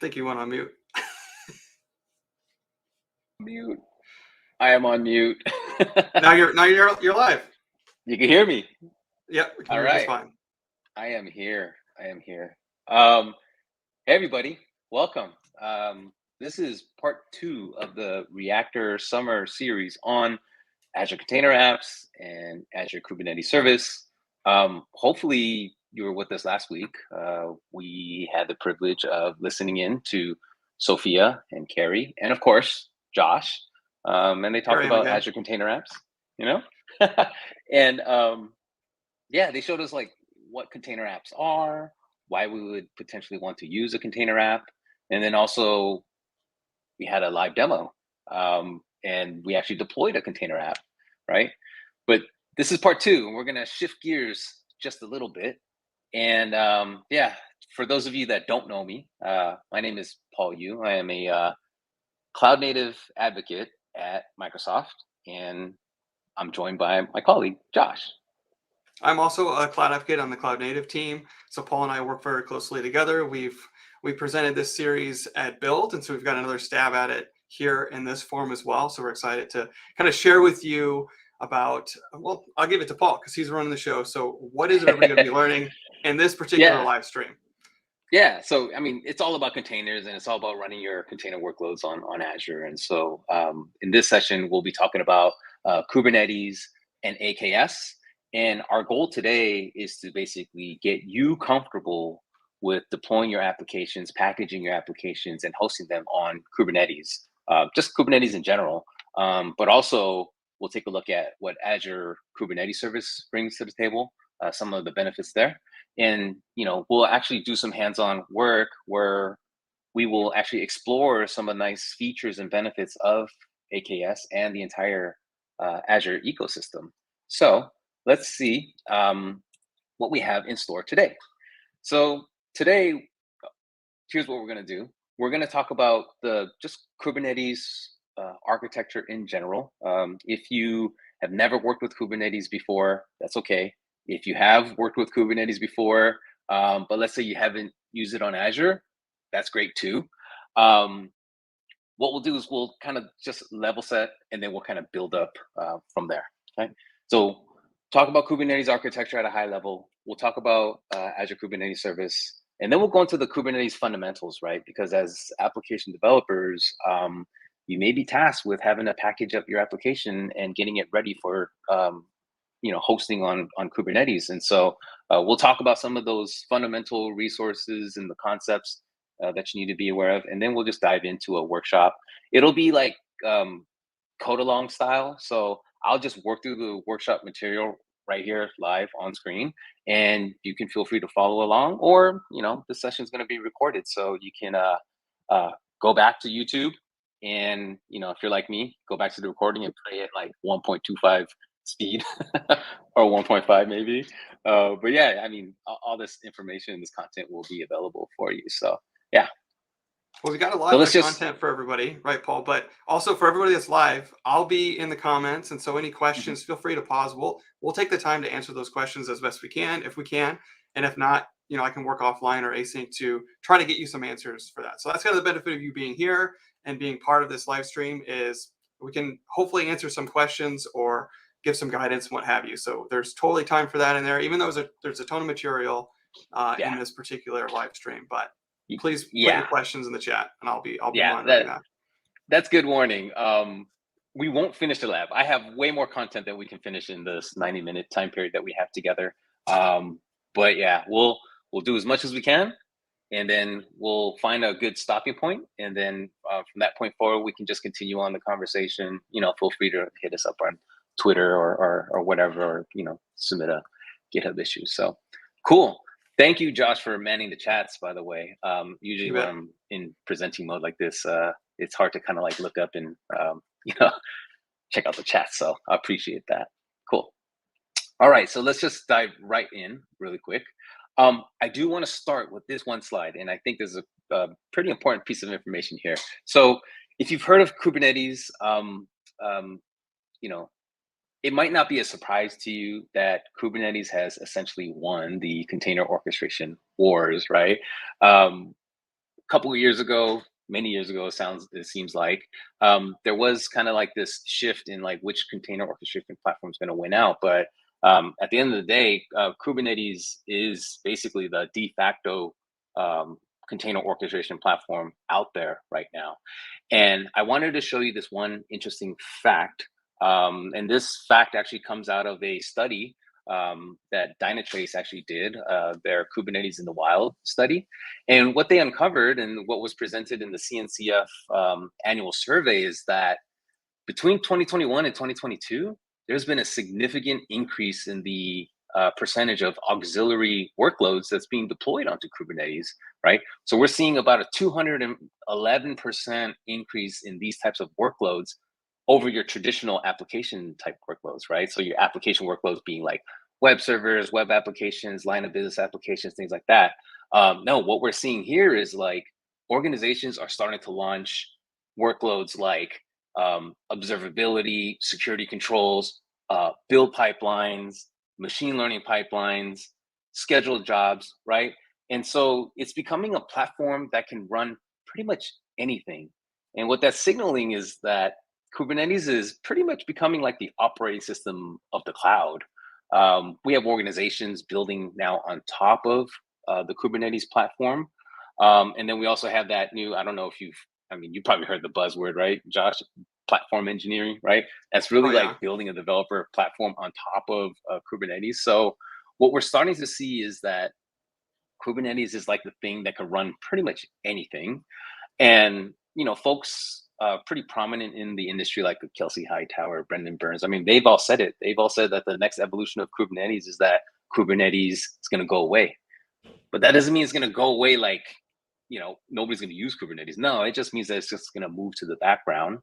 think you went on mute. Mute. I am on mute. Now you're live. You can hear me. Yep. We can All hear you just right. fine. I am here. Hey everybody, welcome. This is part 2 of the Reactor summer series on Azure Container Apps and Azure Kubernetes Service. Hopefully you were with us last week. We had the privilege of listening in to Sophia and Carrie, and of course, Josh. And they talked about Azure Container Apps, you know? And yeah, they showed us like what container apps are, why we would potentially want to use a container app. And then also we had a live demo and we actually deployed a container app, right? But this is part 2, and we're gonna shift gears just a little bit. And yeah, for those of you that don't know me, my name is Paul Yu. I am a cloud native advocate at Microsoft, and I'm joined by my colleague, Josh. I'm also a cloud advocate on the cloud native team. So Paul and I work very closely together. We presented this series at Build, and so we've got another stab at it here in this form as well. So we're excited to kind of share with you about, well, I'll give it to Paul because he's running the show. So what is everybody going to be learning in this particular live stream? Yeah, so I mean, it's all about containers, and it's all about running your container workloads on Azure. And so in this session, we'll be talking about Kubernetes and AKS. And our goal today is to basically get you comfortable with deploying your applications, packaging your applications, and hosting them on Kubernetes, just Kubernetes in general. But also, we'll take a look at what Azure Kubernetes Service brings to the table, some of the benefits there. And we'll actually do some hands-on work where we will actually explore some of the nice features and benefits of AKS and the entire Azure ecosystem. So let's see what we have in store today. So today, here's what we're going to do. We're going to talk about the just Kubernetes architecture in general. If you have never worked with Kubernetes before, that's okay. If you have worked with Kubernetes before, but let's say you haven't used it on Azure, that's great too. What we'll do is we'll kind of just level set, and then we'll kind of build up from there. Okay. So talk about Kubernetes architecture at a high level. We'll talk about Azure Kubernetes Service, and then we'll go into the Kubernetes fundamentals, right? Because as application developers, you may be tasked with having to package up your application and getting it ready for hosting on Kubernetes. And so we'll talk about some of those fundamental resources and the concepts that you need to be aware of. And then we'll just dive into a workshop. It'll be like code along style. So I'll just work through the workshop material right here live on screen, and you can feel free to follow along, or the session is going to be recorded, so you can go back to YouTube, and if you're like me, go back to the recording and play it like 1.25 speed or 1.5 maybe. But yeah, I mean, all this information, this content will be available for you. So yeah. Well, we got a lot of content for everybody, right, Paul? But also for everybody that's live, I'll be in the comments, and so any questions, feel free to pause. We'll take the time to answer those questions as best we can, if we can, and if not, I can work offline or async to try to get you some answers for that. So that's kind of the benefit of you being here and being part of this live stream, is we can hopefully answer some questions or give some guidance and what have you. So there's totally time for that in there, even though there's a ton of material in this particular live stream. But please put your questions in the chat, and I'll be monitoring that. That's good warning. We won't finish the lab. I have way more content that we can finish in this 90-minute time period that we have together. But yeah, we'll do as much as we can, and then we'll find a good stopping point, and then from that point forward, we can just continue on the conversation. Feel free to hit us up on Twitter or whatever, or submit a GitHub issue. So cool. Thank you, Josh, for manning the chats, by the way. Usually when I'm in presenting mode like this, it's hard to kind of like look up and check out the chat. So I appreciate that. Cool. All right, so let's just dive right in really quick. I do want to start with this one slide, and I think there's a pretty important piece of information here. So if you've heard of Kubernetes, it might not be a surprise to you that Kubernetes has essentially won the container orchestration wars, right? couple of years ago, many years ago, it seems like, there was kind of like this shift in like which container orchestration platform is going to win out. But at the end of the day, Kubernetes is basically the de facto container orchestration platform out there right now. And I wanted to show you this one interesting fact. And this fact actually comes out of a study that Dynatrace actually did, their Kubernetes in the wild study. And what they uncovered and what was presented in the CNCF annual survey is that between 2021 and 2022, there's been a significant increase in the percentage of auxiliary workloads that's being deployed onto Kubernetes, right? So we're seeing about a 211% increase in these types of workloads over your traditional application type workloads, right? So your application workloads being like web servers, web applications, line of business applications, things like that. No, what we're seeing here is like organizations are starting to launch workloads like observability, security controls, build pipelines, machine learning pipelines, scheduled jobs, right? And so it's becoming a platform that can run pretty much anything. And what that's signaling is that Kubernetes is pretty much becoming like the operating system of the cloud. We have organizations building now on top of the Kubernetes platform. And then we also have that new, I don't know if you probably heard the buzzword, right, Josh? Platform engineering, right? That's really like building a developer platform on top of Kubernetes. So what we're starting to see is that Kubernetes is like the thing that can run pretty much anything. And, folks pretty prominent in the industry, like Kelsey Hightower, Brendan Burns, I mean, they've all said it. They've all said that the next evolution of Kubernetes is that Kubernetes is going to go away. But that doesn't mean it's going to go away like, nobody's going to use Kubernetes. No, it just means that it's just going to move to the background.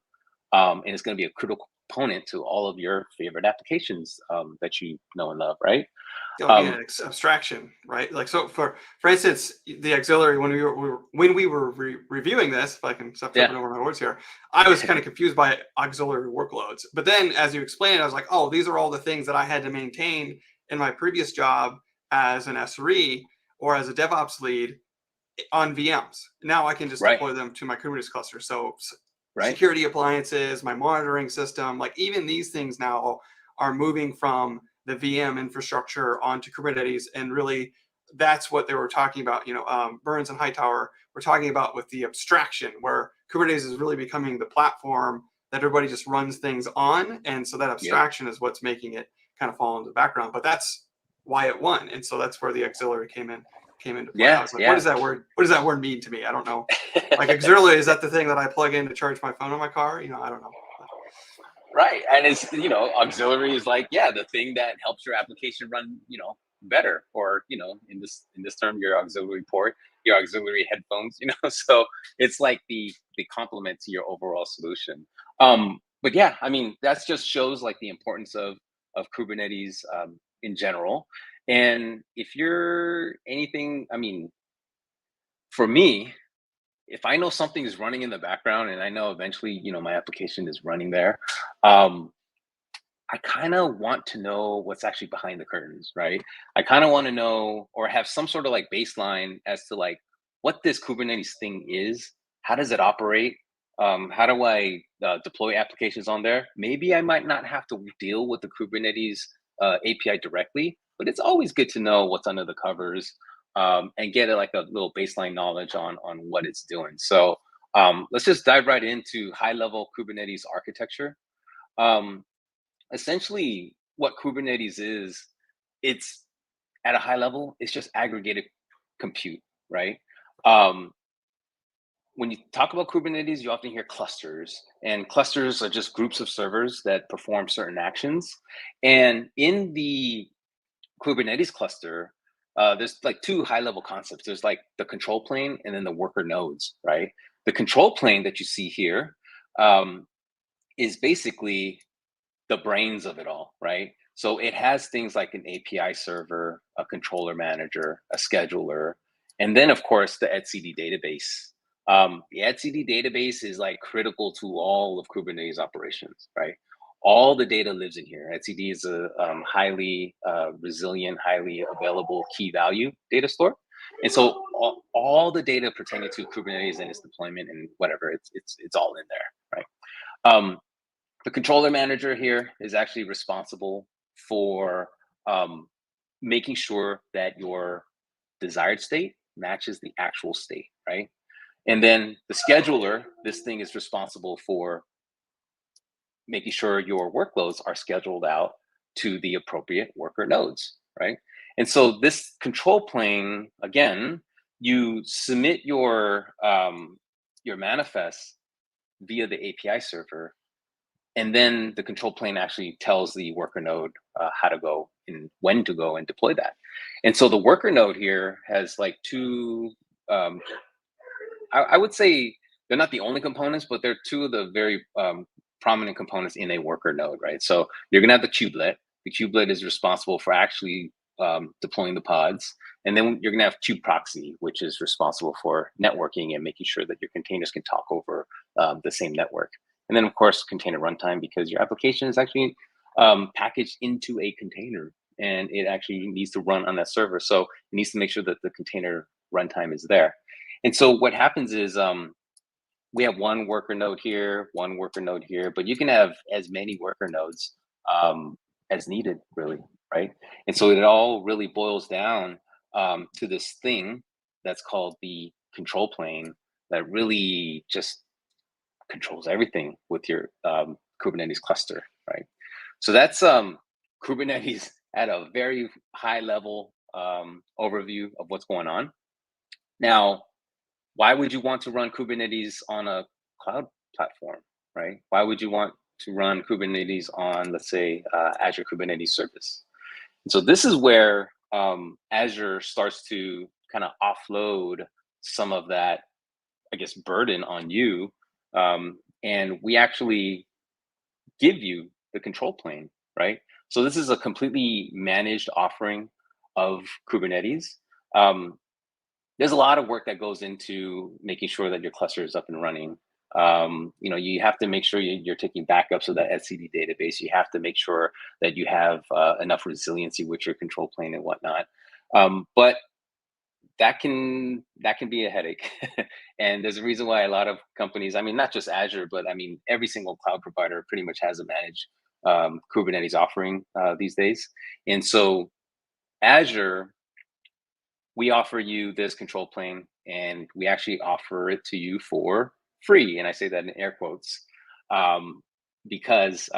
And it's going to be a critical component to all of your favorite applications that you know and love, right? Abstraction, right? Like, so for instance, the auxiliary, when we were reviewing this, if I can stop tripping over my words here, I was kind of confused by auxiliary workloads. But then as you explained, I was like, oh, these are all the things that I had to maintain in my previous job as an SRE or as a DevOps lead on VMs. Now I can just deploy them to my Kubernetes cluster. So security appliances, my monitoring system, like even these things now are moving from the VM infrastructure onto Kubernetes. And really that's what they were talking about. Burns and Hightower were talking about with the abstraction, where Kubernetes is really becoming the platform that everybody just runs things on. And so that abstraction is what's making it kind of fall into the background, but that's why it won. And so that's where the auxiliary came into play. I was like, what does that word mean to me? I don't know. Like auxiliary, is that the thing that I plug in to charge my phone in my car? I don't know. Right. And it's, auxiliary is like, the thing that helps your application run, better, or, in this term, your auxiliary port, your auxiliary headphones, so it's like the complement to your overall solution. But yeah, I mean, that just shows like the importance of Kubernetes in general. And if you're anything, I mean, for me, if I know something is running in the background and I know eventually, my application is running there, I kind of want to know what's actually behind the curtains, right? I kind of want to know or have some sort of like baseline as to like what this Kubernetes thing is. How does it operate? How do I deploy applications on there? Maybe I might not have to deal with the Kubernetes API directly, but it's always good to know what's under the covers and get like a little baseline knowledge on what it's doing. So let's just dive right into high-level Kubernetes architecture. Essentially, what Kubernetes is, it's at a high level, it's just aggregated compute, right? When you talk about Kubernetes, you often hear clusters, and clusters are just groups of servers that perform certain actions. And in the Kubernetes cluster, there's like two high-level concepts. There's like the control plane and then the worker nodes, right? The control plane that you see here is basically the brains of it all, right? So it has things like an API server, a controller manager, a scheduler, and then of course the etcd database. The etcd database is like critical to all of Kubernetes operations, right? All the data lives in here. etcd is a highly resilient, highly available key value data store. And so all the data pertaining to Kubernetes and its deployment and whatever, it's all in there, right? The controller manager here is actually responsible for making sure that your desired state matches the actual state, right? And then the scheduler, this thing is responsible for making sure your workloads are scheduled out to the appropriate worker nodes, right? And so this control plane, again, you submit your manifest via the API server, and then the control plane actually tells the worker node how to go and when to go and deploy that. And so the worker node here has like two, I would say they're not the only components, but they're two of the very prominent components in a worker node, right? So you're gonna have the kubelet. The kubelet is responsible for actually deploying the pods. And then you're gonna have kubeproxy, which is responsible for networking and making sure that your containers can talk over the same network. And then of course, container runtime, because your application is actually packaged into a container and it actually needs to run on that server. So it needs to make sure that the container runtime is there. And so what happens is we have one worker node here, one worker node here, but you can have as many worker nodes as needed, really, right? And so it all really boils down to this thing that's called the control plane that really just controls everything with your Kubernetes cluster, right? So that's Kubernetes at a very high level overview of what's going on. Now, why would you want to run Kubernetes on a cloud platform, right? Why would you want to run Kubernetes on, let's say, Azure Kubernetes Service? And so this is where Azure starts to kind of offload some of that, I guess, burden on you. And we actually give you the control plane, right? So this is a completely managed offering of Kubernetes. There's a lot of work that goes into making sure that your cluster is up and running. You have to make sure you're taking backups of that etcd database. You have to make sure that you have enough resiliency with your control plane and whatnot. But that can be a headache. And there's a reason why a lot of companies, I mean, not just Azure, but I mean, every single cloud provider pretty much has a managed Kubernetes offering these days. And so Azure, we offer you this control plane and we actually offer it to you for free. And I say that in air quotes because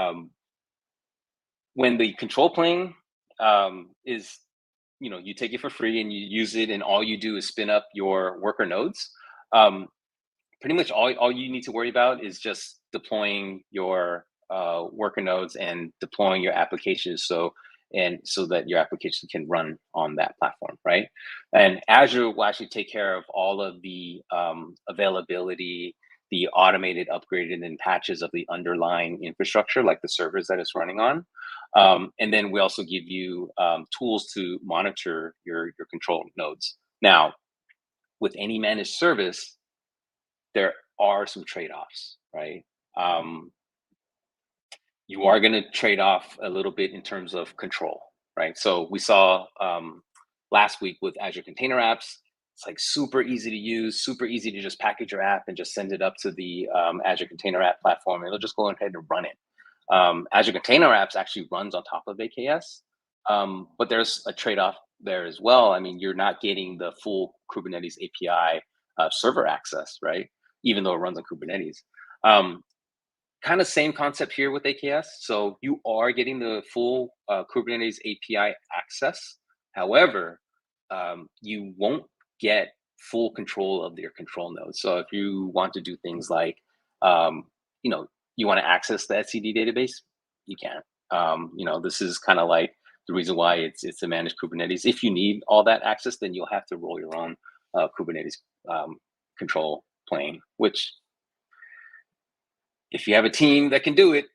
when the control plane is, you take it for free and you use it and all you do is spin up your worker nodes. Pretty much all you need to worry about is just deploying your worker nodes and deploying your applications so that your application can run on that platform, right? And Azure will actually take care of all of the availability, the automated upgraded and patches of the underlying infrastructure, like the servers that it's running on. And then we also give you tools to monitor your control nodes. Now, with any managed service, there are some trade-offs, right? You are going to trade off a little bit in terms of control, right? So we saw last week with Azure Container Apps, it's like super easy to use, super easy to just package your app and just send it up to the Azure Container App platform, and it'll just go ahead and run it. Azure Container Apps actually runs on top of AKS, but there's a trade-off there as well. I mean, you're not getting the full Kubernetes API server access, right? Even though it runs on Kubernetes. Kind of same concept here with AKS. So you are getting the full Kubernetes API access. However, you won't get full control of your control nodes. So if you want to do things like, you want to access the etcd database, you can't. This is kind of like the reason why it's a managed Kubernetes. If you need all that access, then you'll have to roll your own Kubernetes control plane, which if you have a team that can do it,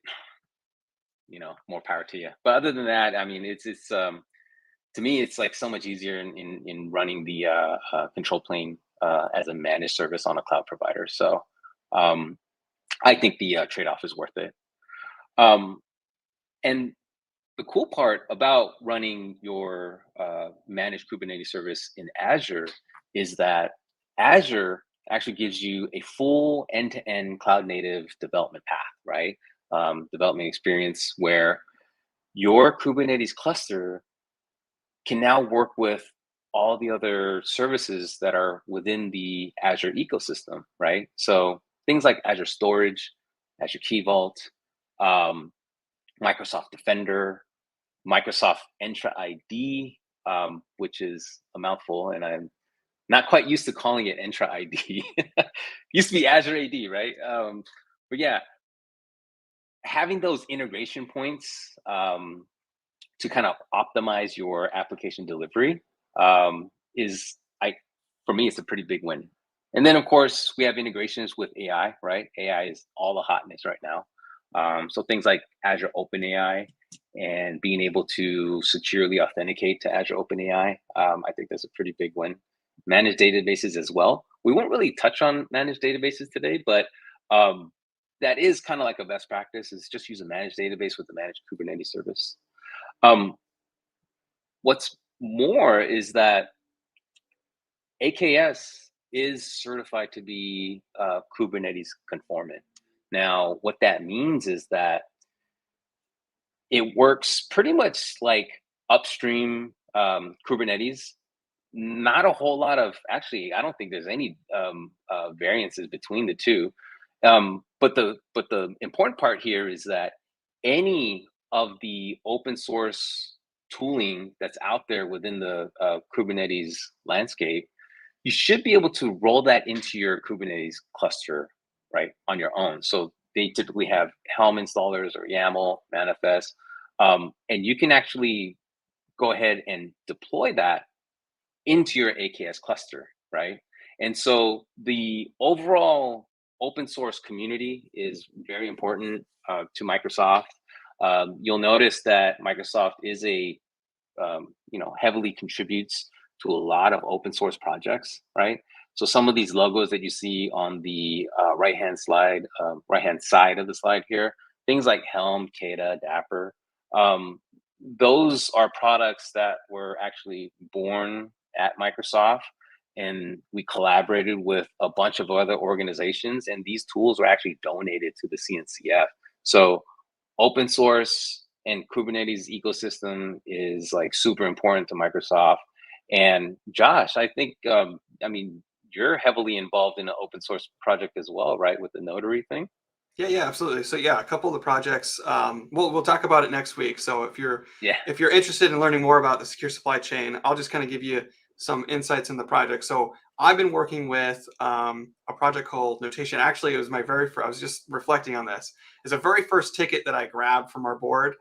more power to you. But other than that, I mean, it's to me, it's like so much easier in running the control plane as a managed service on a cloud provider. So I think the trade-off is worth it. And the cool part about running your managed Kubernetes service in Azure is that Azure actually gives you a full end-to-end cloud native development path, right? Development experience where your Kubernetes cluster can now work with all the other services that are within the Azure ecosystem, right? So things like Azure Storage, Azure Key Vault, um, Microsoft Defender, Microsoft Entra ID, which is a mouthful, and I'm not quite used to calling it Entra ID. Used to be Azure AD, right? But yeah, having those integration points to kind of optimize your application delivery is, for me, it's a pretty big win. And then, of course, we have integrations with AI, right? AI is all the hotness right now. So things like Azure OpenAI and being able to securely authenticate to Azure OpenAI, I think that's a pretty big win. Managed databases as well. We won't really touch on managed databases today, but that is kind of like a best practice, is just use a managed database with a managed Kubernetes service. What's more is that AKS is certified to be Kubernetes conformant. Now, what that means is that it works pretty much like upstream Kubernetes. Not a whole lot of, actually, I don't think there's any variances between the two. But the important part here is that any of the open source tooling that's out there within the Kubernetes landscape, you should be able to roll that into your Kubernetes cluster, right, on your own. So they typically have Helm installers or YAML manifest, and you can actually go ahead and deploy that into your AKS cluster, right? And so the overall open source community is very important to Microsoft. You'll notice that Microsoft is heavily contributes to a lot of open source projects, right? So some of these logos that you see on the right-hand side of the slide here, things like Helm, Kata, Dapper, those are products that were actually born at Microsoft, and we collaborated with a bunch of other organizations, and these tools were actually donated to the CNCF. So open source and Kubernetes ecosystem is like super important to Microsoft. And Josh, I think, you're heavily involved in an open source project as well, right? With the notary thing. Yeah, absolutely. So yeah, a couple of the projects, we'll talk about it next week. So if you're Yeah. interested in learning more about the secure supply chain, I'll just kind of give you some insights in the project. So I've been working with a project called Notation. Actually, it was my very first, I was just reflecting on this. It's a very first ticket that I grabbed from our board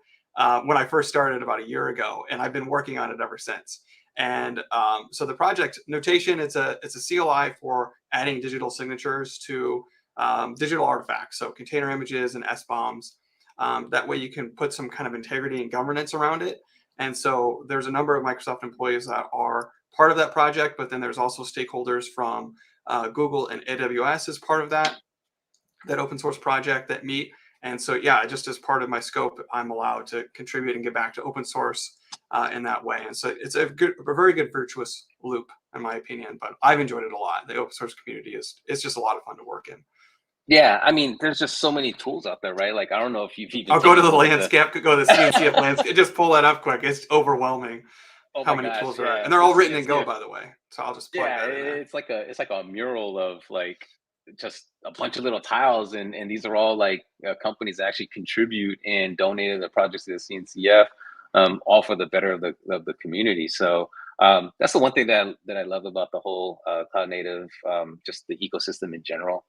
when I first started about a year ago, and I've been working on it ever since. And so the project Notation, it's a CLI for adding digital signatures to digital artifacts, so container images and SBOMs. That way you can put some kind of integrity and governance around it. And so there's a number of Microsoft employees that are part of that project, but then there's also stakeholders from Google and AWS as part of that open source project that meet. And so, yeah, just as part of my scope, I'm allowed to contribute and give back to open source in that way. And so it's a very good virtuous loop, in my opinion. But I've enjoyed it a lot. The open source community it's just a lot of fun to work in. Yeah, I mean, there's just so many tools out there, right? Like, I don't know if you've even. I'll go to the landscape, go to the CNCF landscape, just pull that up quick. It's overwhelming how many tools there are. And they're all written in Go, by the way. So I'll just plug that in there. It's like a mural of like just a bunch of little tiles, and these are all like companies that actually contribute and donated the projects to the CNCF, all for the better of the community. So that's the one thing that I love about the whole cloud native, just the ecosystem in general.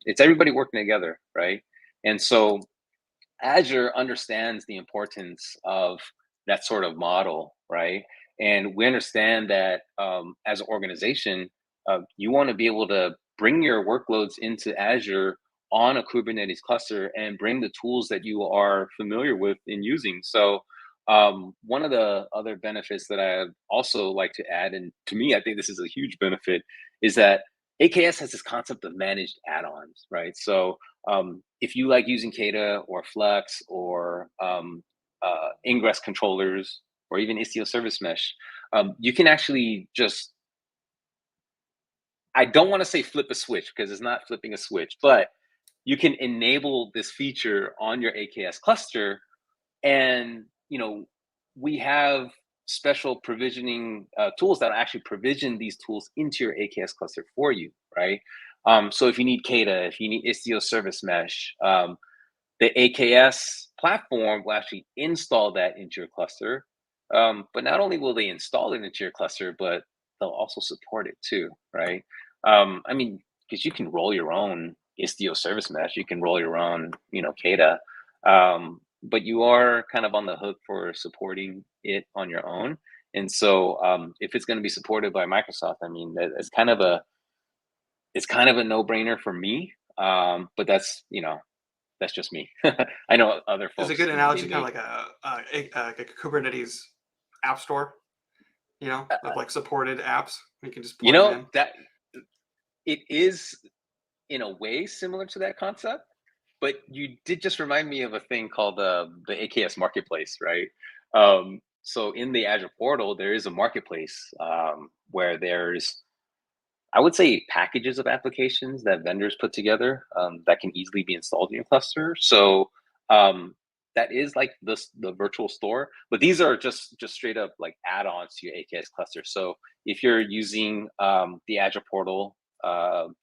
It's everybody working together, right? And so Azure understands the importance of that sort of model, right? And we understand that as an organization, you want to be able to bring your workloads into Azure on a Kubernetes cluster and bring the tools that you are familiar with in using. So one of the other benefits that I also like to add, and to me, I think this is a huge benefit, is that AKS has this concept of managed add-ons, right? So if you like using Kata or Flex or Ingress controllers, or even Istio service mesh, you can actually just, I don't want to say flip a switch because it's not flipping a switch, but you can enable this feature on your AKS cluster. And, we have special provisioning tools that actually provision these tools into your AKS cluster for you, right? So if you need Kata, if you need Istio service mesh, the AKS platform will actually install that into your cluster. But not only will they install it into your cluster, but they'll also support it too, right? Because you can roll your own Istio service mesh, you can roll your own, Kata, but you are kind of on the hook for supporting it on your own. And so, if it's going to be supported by Microsoft, it's kind of a no-brainer for me. But that's just me. I know other folks. It's a good analogy, kind of like a Kubernetes app store, of like supported apps. You can just plug them in. That it is in a way similar to that concept, but you did just remind me of a thing called the AKS marketplace, right? So in the Azure portal, there is a marketplace where there's, I would say, packages of applications that vendors put together that can easily be installed in your cluster. So that is like the virtual store, but these are just straight up like add-ons to your AKS cluster. So if you're using the Azure portal,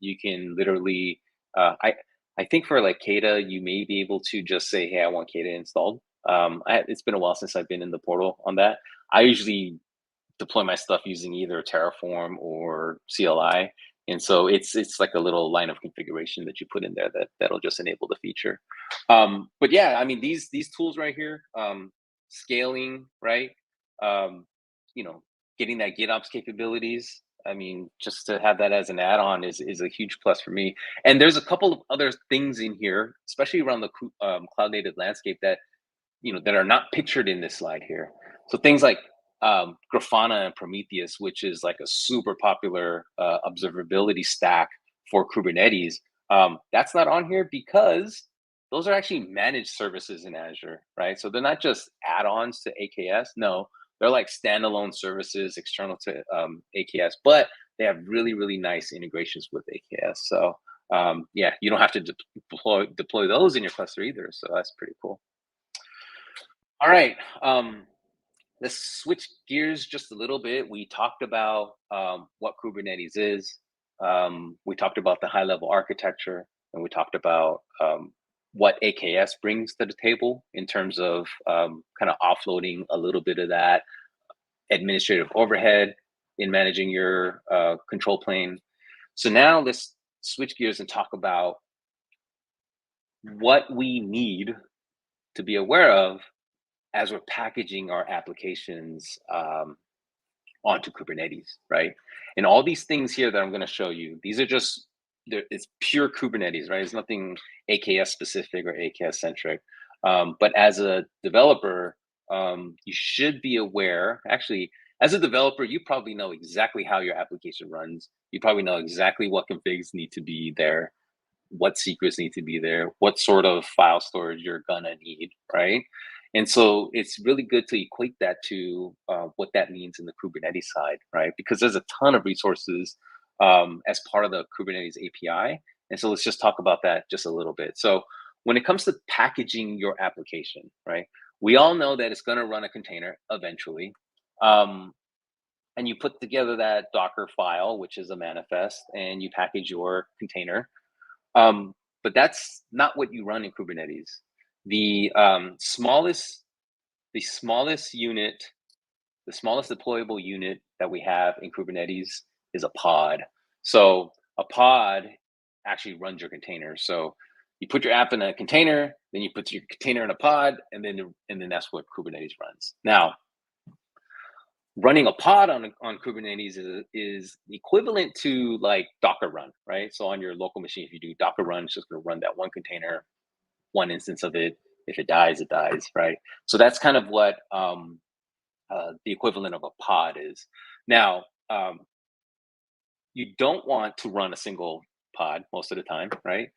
you can literally, I think for like Kata, you may be able to just say, hey, I want Kata installed. It's been a while since I've been in the portal on that. I usually deploy my stuff using either Terraform or CLI. And so it's like a little line of configuration that you put in there that'll just enable the feature. But yeah, these tools right here, scaling, right? Getting that GitOps capabilities. Just to have that as an add-on is a huge plus for me. And there's a couple of other things in here, especially around the cloud native landscape that are not pictured in this slide here. So things like Grafana and Prometheus, which is like a super popular observability stack for Kubernetes. That's not on here because those are actually managed services in Azure, right? So they're not just add-ons to AKS. No, they're like standalone services external to AKS, but they have really, really nice integrations with AKS. So yeah, you don't have to deploy those in your cluster either. So that's pretty cool. All right. Let's switch gears just a little bit. We talked about what Kubernetes is. We talked about the high-level architecture, and we talked about what AKS brings to the table in terms of kind of offloading a little bit of that administrative overhead in managing your control plane. So now let's switch gears and talk about what we need to be aware of as we're packaging our applications onto Kubernetes, right? And all these things here that I'm going to show you, these are just, it's pure Kubernetes, right? It's nothing AKS specific or AKS centric. But as a developer, you should be aware, actually, as a developer, you probably know exactly how your application runs. You probably know exactly what configs need to be there, what secrets need to be there, what sort of file storage you're gonna need, right? And so it's really good to equate that to what that means in the Kubernetes side, right? Because there's a ton of resources as part of the Kubernetes API. And so let's just talk about that just a little bit. So when it comes to packaging your application, right? We all know that it's gonna run a container eventually. And you put together that Dockerfile, which is a manifest, and you package your container. But that's not what you run in Kubernetes. The smallest unit, the smallest deployable unit that we have in Kubernetes is a pod. So a pod actually runs your container. So you put your app in a container, then you put your container in a pod, and then that's what Kubernetes runs. Now, running a pod on Kubernetes is equivalent to like Docker run, right? So on your local machine, if you do Docker run, it's just going to run that one container, one instance of it. If it dies, it dies, right? So that's kind of what the equivalent of a pod is. Now, you don't want to run a single pod most of the time, right?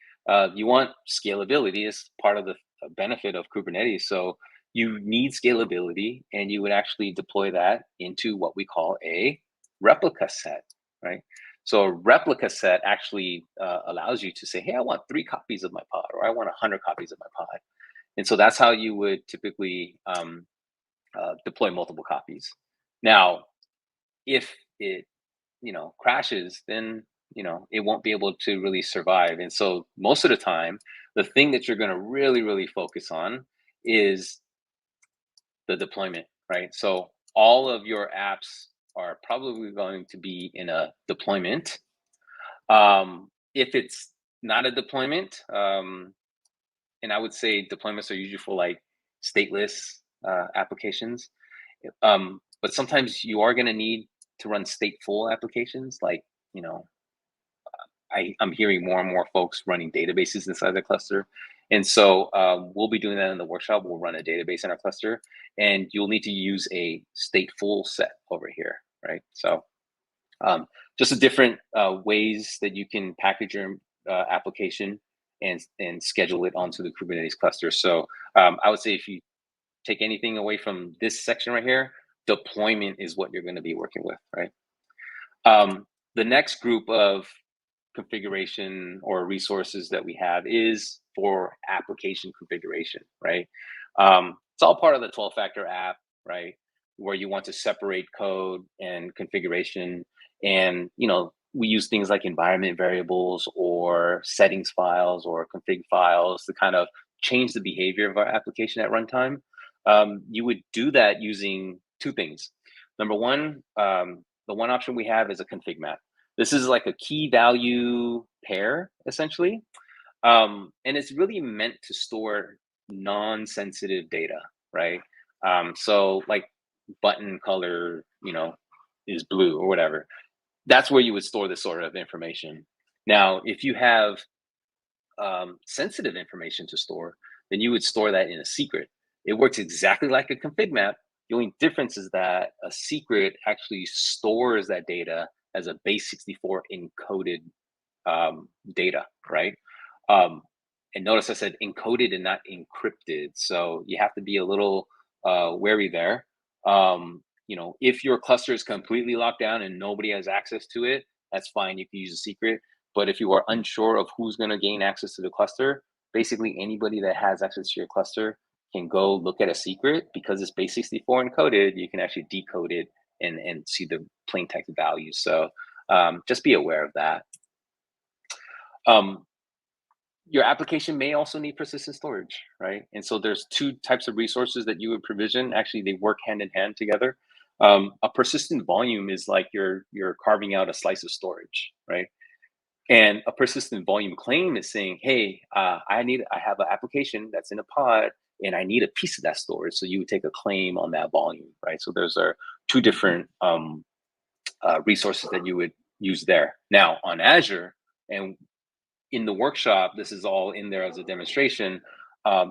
You want scalability as part of the benefit of Kubernetes. So you need scalability, and you would actually deploy that into what we call a replica set, right? So a replica set actually allows you to say, hey, I want 3 copies of my pod, or I want 100 copies of my pod. And so that's how you would typically deploy multiple copies. Now, if it, crashes, then, it won't be able to really survive. And so most of the time, the thing that you're going to really, really focus on is the deployment, right? So all of your apps are probably going to be in a deployment. If it's not a deployment, and I would say deployments are usually for like stateless applications, but sometimes you are going to need to run stateful applications. Like, I'm hearing more and more folks running databases inside the cluster. And so we'll be doing that in the workshop. We'll run a database in our cluster, and you'll need to use a stateful set over here, right? So just a different ways that you can package your application and schedule it onto the Kubernetes cluster. So I would say if you take anything away from this section right here, deployment is what you're going to be working with, right? The next group of configuration or resources that we have is for application configuration, right? It's all part of the 12-factor app, right? Where you want to separate code and configuration. And, we use things like environment variables or settings files or config files to kind of change the behavior of our application at runtime. You would do that using 2 things. Number one, the one option we have is a ConfigMap. This is like a key value pair, essentially. And it's really meant to store non-sensitive data, right? So like button color, is blue or whatever. That's where you would store this sort of information. Now, if you have sensitive information to store, then you would store that in a secret. It works exactly like a config map. The only difference is that a secret actually stores that data as a base 64 encoded data, right? And notice I said encoded and not encrypted. So you have to be a little wary there. If your cluster is completely locked down and nobody has access to it, that's fine. You can use a secret. But if you are unsure of who's going to gain access to the cluster, basically anybody that has access to your cluster can go look at a secret. Because it's base 64 encoded, you can actually decode it and see the plain text values. So just be aware of that. Your application may also need persistent storage, right? And so there's 2 types of resources that you would provision. Actually, they work hand in hand together. A persistent volume is like you're carving out a slice of storage, right? And a persistent volume claim is saying, hey, I have an application that's in a pod and I need a piece of that storage. So you would take a claim on that volume, right? So those are 2 different resources that you would use there. Now on Azure, and in the workshop, this is all in there as a demonstration.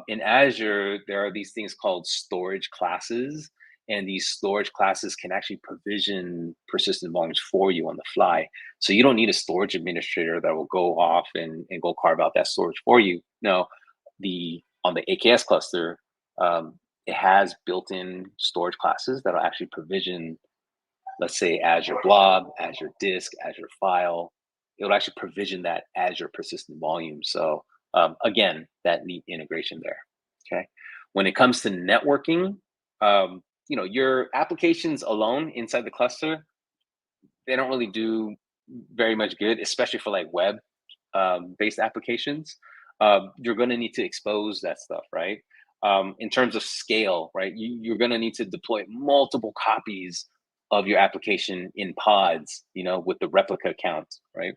In Azure, there are these things called storage classes. And these storage classes can actually provision persistent volumes for you on the fly. So you don't need a storage administrator that will go off and go carve out that storage for you. No, on the AKS cluster, it has built-in storage classes that will actually provision, let's say, Azure Blob, Azure Disk, Azure File. It will actually provision that Azure persistent volume. So again, that neat integration there. Okay. When it comes to networking, your applications alone inside the cluster, they don't really do very much good, especially for like web based applications. You're going to need to expose that stuff, right? In terms of scale, right? You're going to need to deploy multiple copies of your application in pods, with the replica count, right?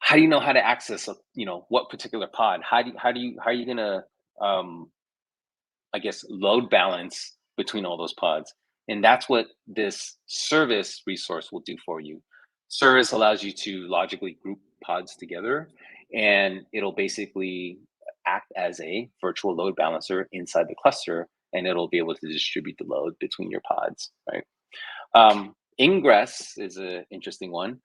How do you know how to access, what particular pod? How are you going to, load balance between all those pods? And that's what this service resource will do for you. Service allows you to logically group pods together, and it'll basically act as a virtual load balancer inside the cluster, and it'll be able to distribute the load between your pods, right? Ingress is an interesting one.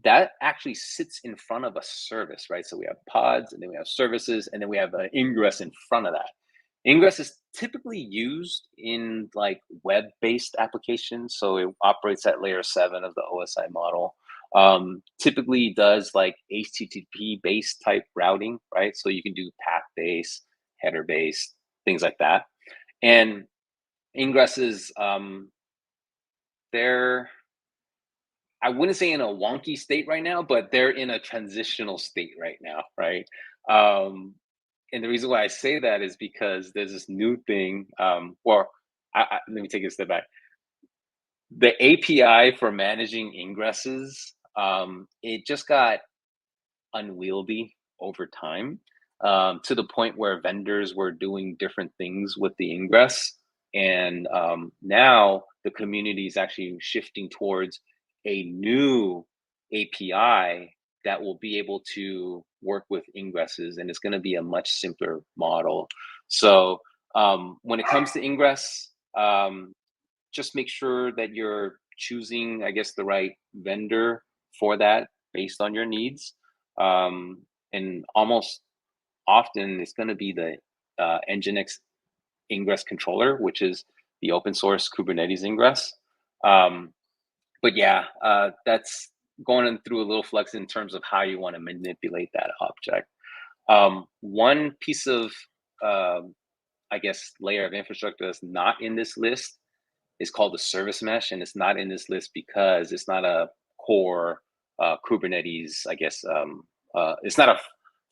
That actually sits in front of a service, right? So we have pods, and then we have services, and then we have an ingress in front of that. Ingress is typically used in like web-based applications, so it operates at layer 7 of the OSI model. Typically does like HTTP-based type routing, right? So you can do path-based, header-based, things like that. And Ingress is they're, I wouldn't say in a wonky state right now, but they're in a transitional state right now, right? And the reason why I say that is because there's this new thing. Let me take a step back. The API for managing ingresses, it just got unwieldy over time, to the point where vendors were doing different things with the ingress. And now the community is actually shifting towards a new API that will be able to work with ingresses, and it's going to be a much simpler model. So when it comes to ingress, just make sure that you're choosing, I guess, the right vendor for that based on your needs. And almost often it's going to be the Nginx Ingress controller, which is the open source Kubernetes Ingress. But yeah, that's going through a little flux in terms of how you want to manipulate that object. One piece of, I guess, layer of infrastructure that's not in this list is called the service mesh, and it's not in this list because it's not a core Kubernetes, I guess. It's not a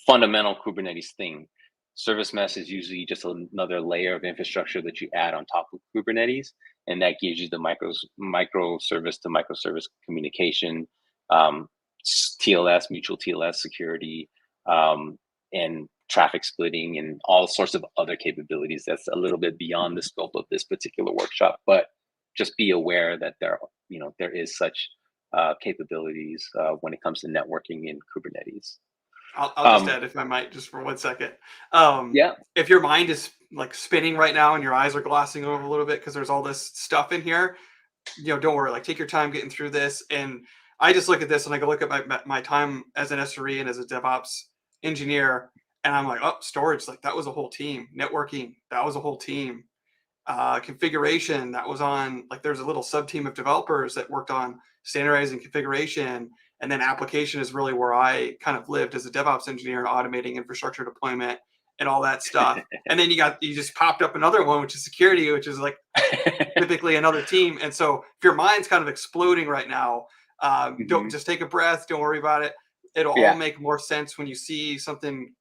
fundamental Kubernetes thing. Service mesh is usually just another layer of infrastructure that you add on top of Kubernetes, and that gives you the microservice to microservice communication, TLS, mutual TLS security, and traffic splitting, and all sorts of other capabilities that's a little bit beyond the scope of this particular workshop. But just be aware that there is such capabilities when it comes to networking in Kubernetes. I'll just add, if I might, just for 1 second. Yeah. If your mind is like spinning right now and your eyes are glossing over a little bit because there's all this stuff in here, don't worry. Like, take your time getting through this. And I just look at this and I go look at my time as an SRE and as a DevOps engineer, and I'm like, oh, storage, like that was a whole team. Networking, that was a whole team. Configuration, that was on, like, there's a little sub team of developers that worked on standardizing configuration. And then application is really where I kind of lived as a DevOps engineer, automating infrastructure deployment and all that stuff. And then you just popped up another one, which is security, which is like typically another team. And so if your mind's kind of exploding right now, don't just take a breath. Don't worry about it. It'll all make more sense when you see something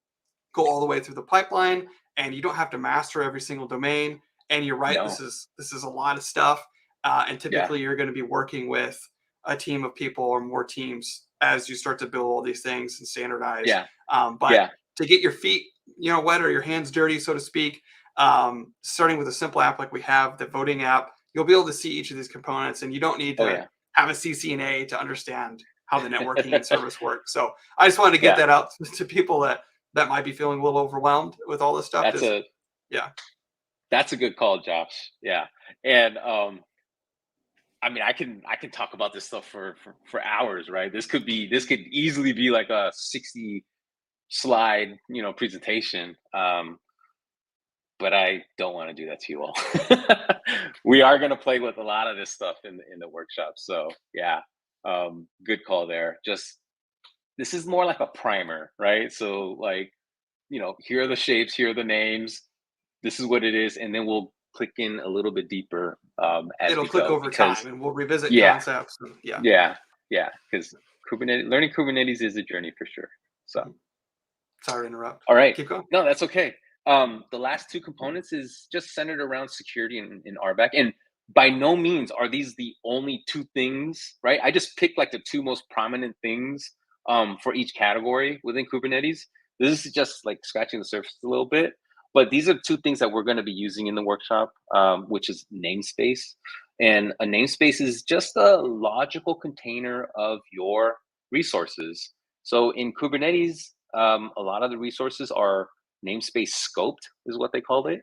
go all the way through the pipeline, and you don't have to master every single domain. And you're right. No. This is a lot of stuff. And typically you're going to be working with a team of people or more teams as you start to build all these things and standardize. But to get your feet, wet, or your hands dirty, so to speak, starting with a simple app like we have, the voting app, you'll be able to see each of these components, and you don't need to have a CCNA to understand how the networking and service work. So I just wanted to get that out to people that might be feeling a little overwhelmed with all this stuff. That's a good call, Josh. Yeah. And I mean, I can talk about this stuff for hours, right? This could easily be like a 60 slide, presentation. But I don't want to do that to you all. We are going to play with a lot of this stuff in the workshop. So yeah, good call there. This is more like a primer, right? So like, here are the shapes, here are the names. This is what it is, and then we'll click in a little bit deeper as it'll we click go, over time, and we'll revisit concepts. And, because learning Kubernetes is a journey for sure. So sorry to interrupt. All right, keep going. No, that's okay. The last two components is just centered around security and RBAC, and by no means are these the only two things, right? I just picked like the two most prominent things for each category within Kubernetes. This is just like scratching the surface a little bit. But these are two things that we're going to be using in the workshop, which is namespace. And a namespace is just a logical container of your resources. So in Kubernetes, a lot of the resources are namespace scoped, is what they called it.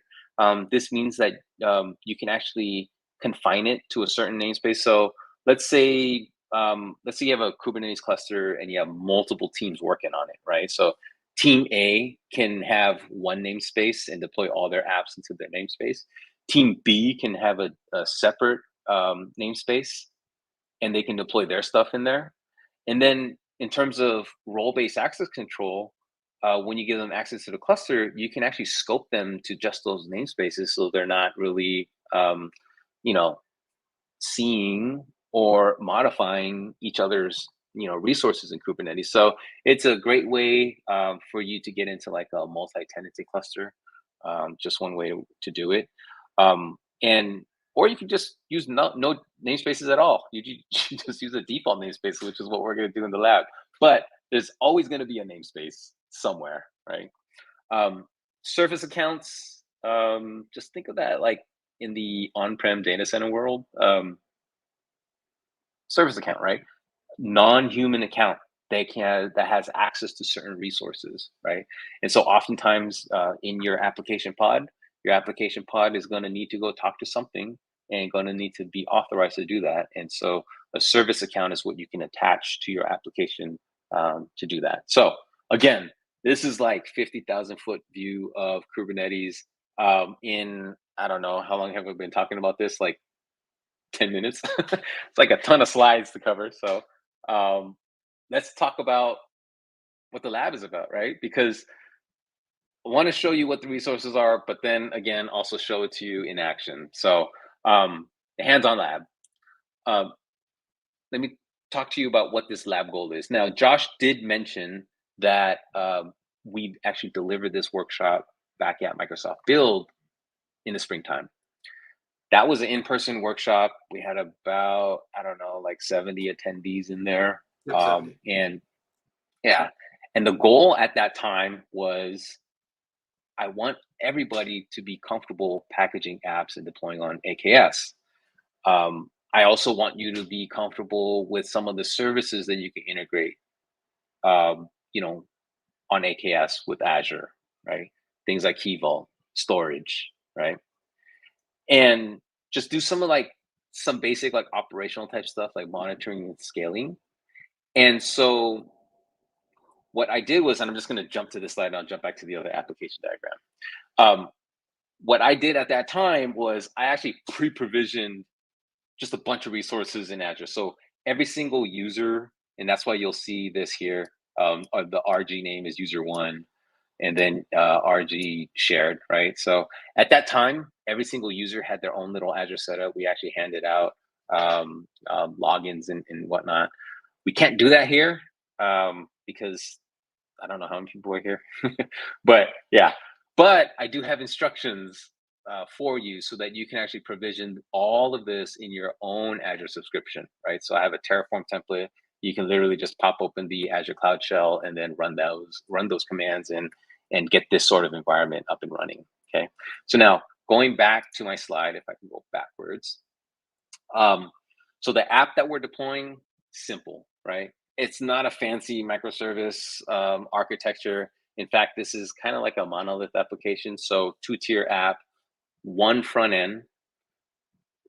This means that you can actually confine it to a certain namespace. So let's say you have a Kubernetes cluster and you have multiple teams working on it, right? So Team A can have one namespace and deploy all their apps into their namespace. Team B can have a separate namespace, and they can deploy their stuff in there. And then in terms of role-based access control, when you give them access to the cluster, you can actually scope them to just those namespaces, so they're not really, seeing or modifying each other's resources in Kubernetes. So it's a great way for you to get into like a multi-tenancy cluster. Just one way to do it. And or you can just use no namespaces at all. You just use a default namespace, which is what we're going to do in the lab. But there's always going to be a namespace somewhere, right? Service accounts, just think of that like in the on-prem data center world. Service account, right? Non-human account that has access to certain resources, right? And so oftentimes in your application pod is going to need to go talk to something and going to need to be authorized to do that. And so a service account is what you can attach to your application to do that. So again, this is like 50,000 foot view of Kubernetes in, I don't know, how long have we been talking about this? Like 10 minutes. It's like a ton of slides to cover. So let's talk about what the lab is about, right? Because I want to show you what the resources are, but then again, also show it to you in action. So the hands-on lab. Let me talk to you about what this lab goal is. Now, Josh did mention that we actually delivered this workshop back at Microsoft Build in the springtime. That was an in-person workshop. We had about, I don't know, like 70 attendees in there. And yeah, and the goal at that time was I want everybody to be comfortable packaging apps and deploying on AKS. I also want you to be comfortable with some of the services that you can integrate, on AKS with Azure, right? Things like Key Vault, storage, right? And just do some basic like operational type stuff like monitoring and scaling. And so what I did was, and I'm just going to jump to this slide and I'll jump back to the other application diagram. What I did at that time was I actually pre-provisioned just a bunch of resources in Azure. So every single user, and that's why you'll see this here, the RG name is user one, and then RG shared, right? So at that time, every single user had their own little Azure setup. We actually handed out logins and whatnot. We can't do that here because I don't know how many people are here, but yeah. But I do have instructions for you so that you can actually provision all of this in your own Azure subscription, right? So I have a Terraform template. You can literally just pop open the Azure Cloud Shell and then run those commands and get this sort of environment up and running. Okay. So now going back to my slide, if I can go backwards. So the app that we're deploying, simple, right? It's not a fancy microservice architecture. In fact, this is kind of like a monolith application. So 2-tier app, one front end,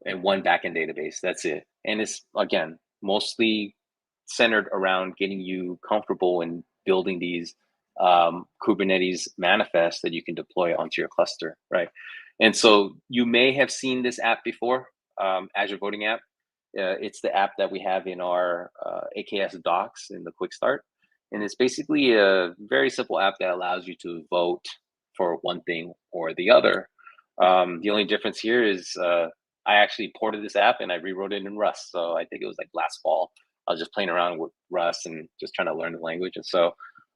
and one backend database. That's it. And it's, again, mostly centered around getting you comfortable in building these Kubernetes manifests that you can deploy onto your cluster, right? And so you may have seen this app before, Azure Voting App. It's the app that we have in our AKS docs in the quick start. And it's basically a very simple app that allows you to vote for one thing or the other. The only difference here is I actually ported this app and I rewrote it in Rust. So I think it was like last fall. I was just playing around with Rust and just trying to learn the language. And so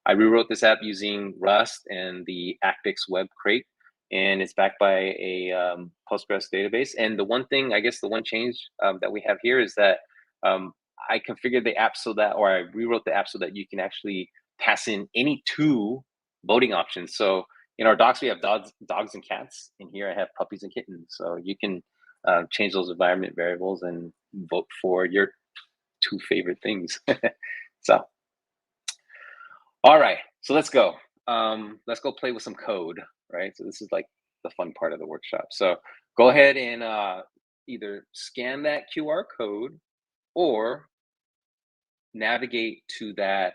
I rewrote this app using Rust and the Actix web crate. And it's backed by a Postgres database. And the one thing, I guess the one change that we have here is that I configured the app or I rewrote the app so that you can actually pass in any two voting options. So in our docs, we have dogs and cats. In here, I have puppies and kittens. So you can change those environment variables and vote for your two favorite things. So, all right, so let's go. Let's go play with some code, right? So this is like the fun part of the workshop. So go ahead and either scan that QR code or navigate to that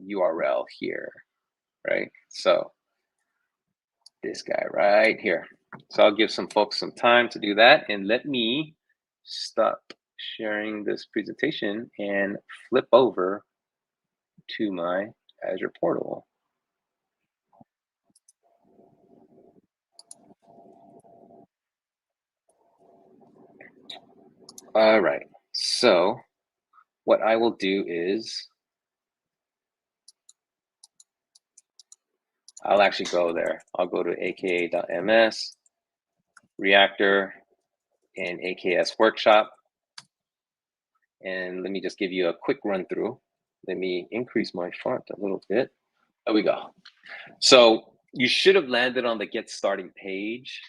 URL here, right? So this guy right here. So I'll give some folks some time to do that, and let me stop sharing this presentation and flip over to my Azure portal. All right, so what I will do is I'll actually go there. I'll go to aka.ms, Reactor, and AKS workshop. And let me just give you a quick run through. Let me increase my font a little bit. There we go. So you should have landed on the get starting page.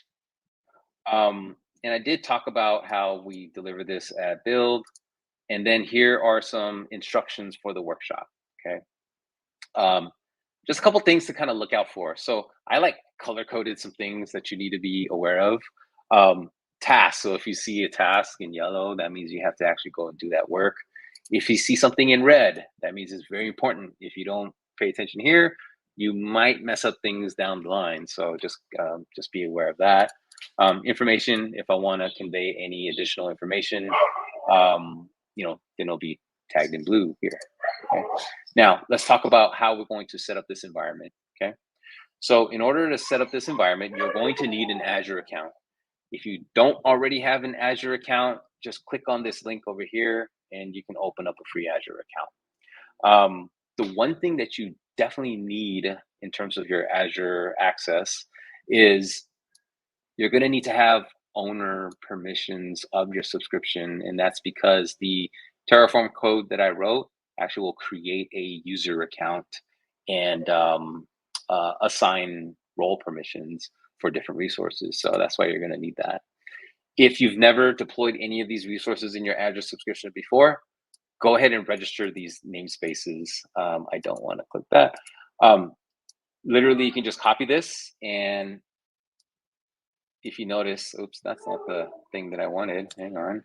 And I did talk about how we deliver this at build. And then here are some instructions for the workshop, okay? Just a couple things to kind of look out for. So I like color-coded some things that you need to be aware of. Tasks, so if you see a task in yellow, that means you have to actually go and do that work. If you see something in red, that means it's very important. If you don't pay attention here, you might mess up things down the line. So just be aware of that. Information, if I want to convey any additional information, then it'll be tagged in blue here. Okay. Now let's talk about how we're going to set up this environment. Okay. So in order to set up this environment, you're going to need an Azure account. If you don't already have an Azure account, just click on this link over here and you can open up a free Azure account. The one thing that you definitely need in terms of your Azure access is you're going to need to have owner permissions of your subscription. And that's because the Terraform code that I wrote actually will create a user account and assign role permissions for different resources. So that's why you're going to need that. If you've never deployed any of these resources in your Azure subscription before, go ahead and register these namespaces. I don't want to click that. Literally, you can just copy this, and if you notice, oops, that's not the thing that I wanted. Hang on.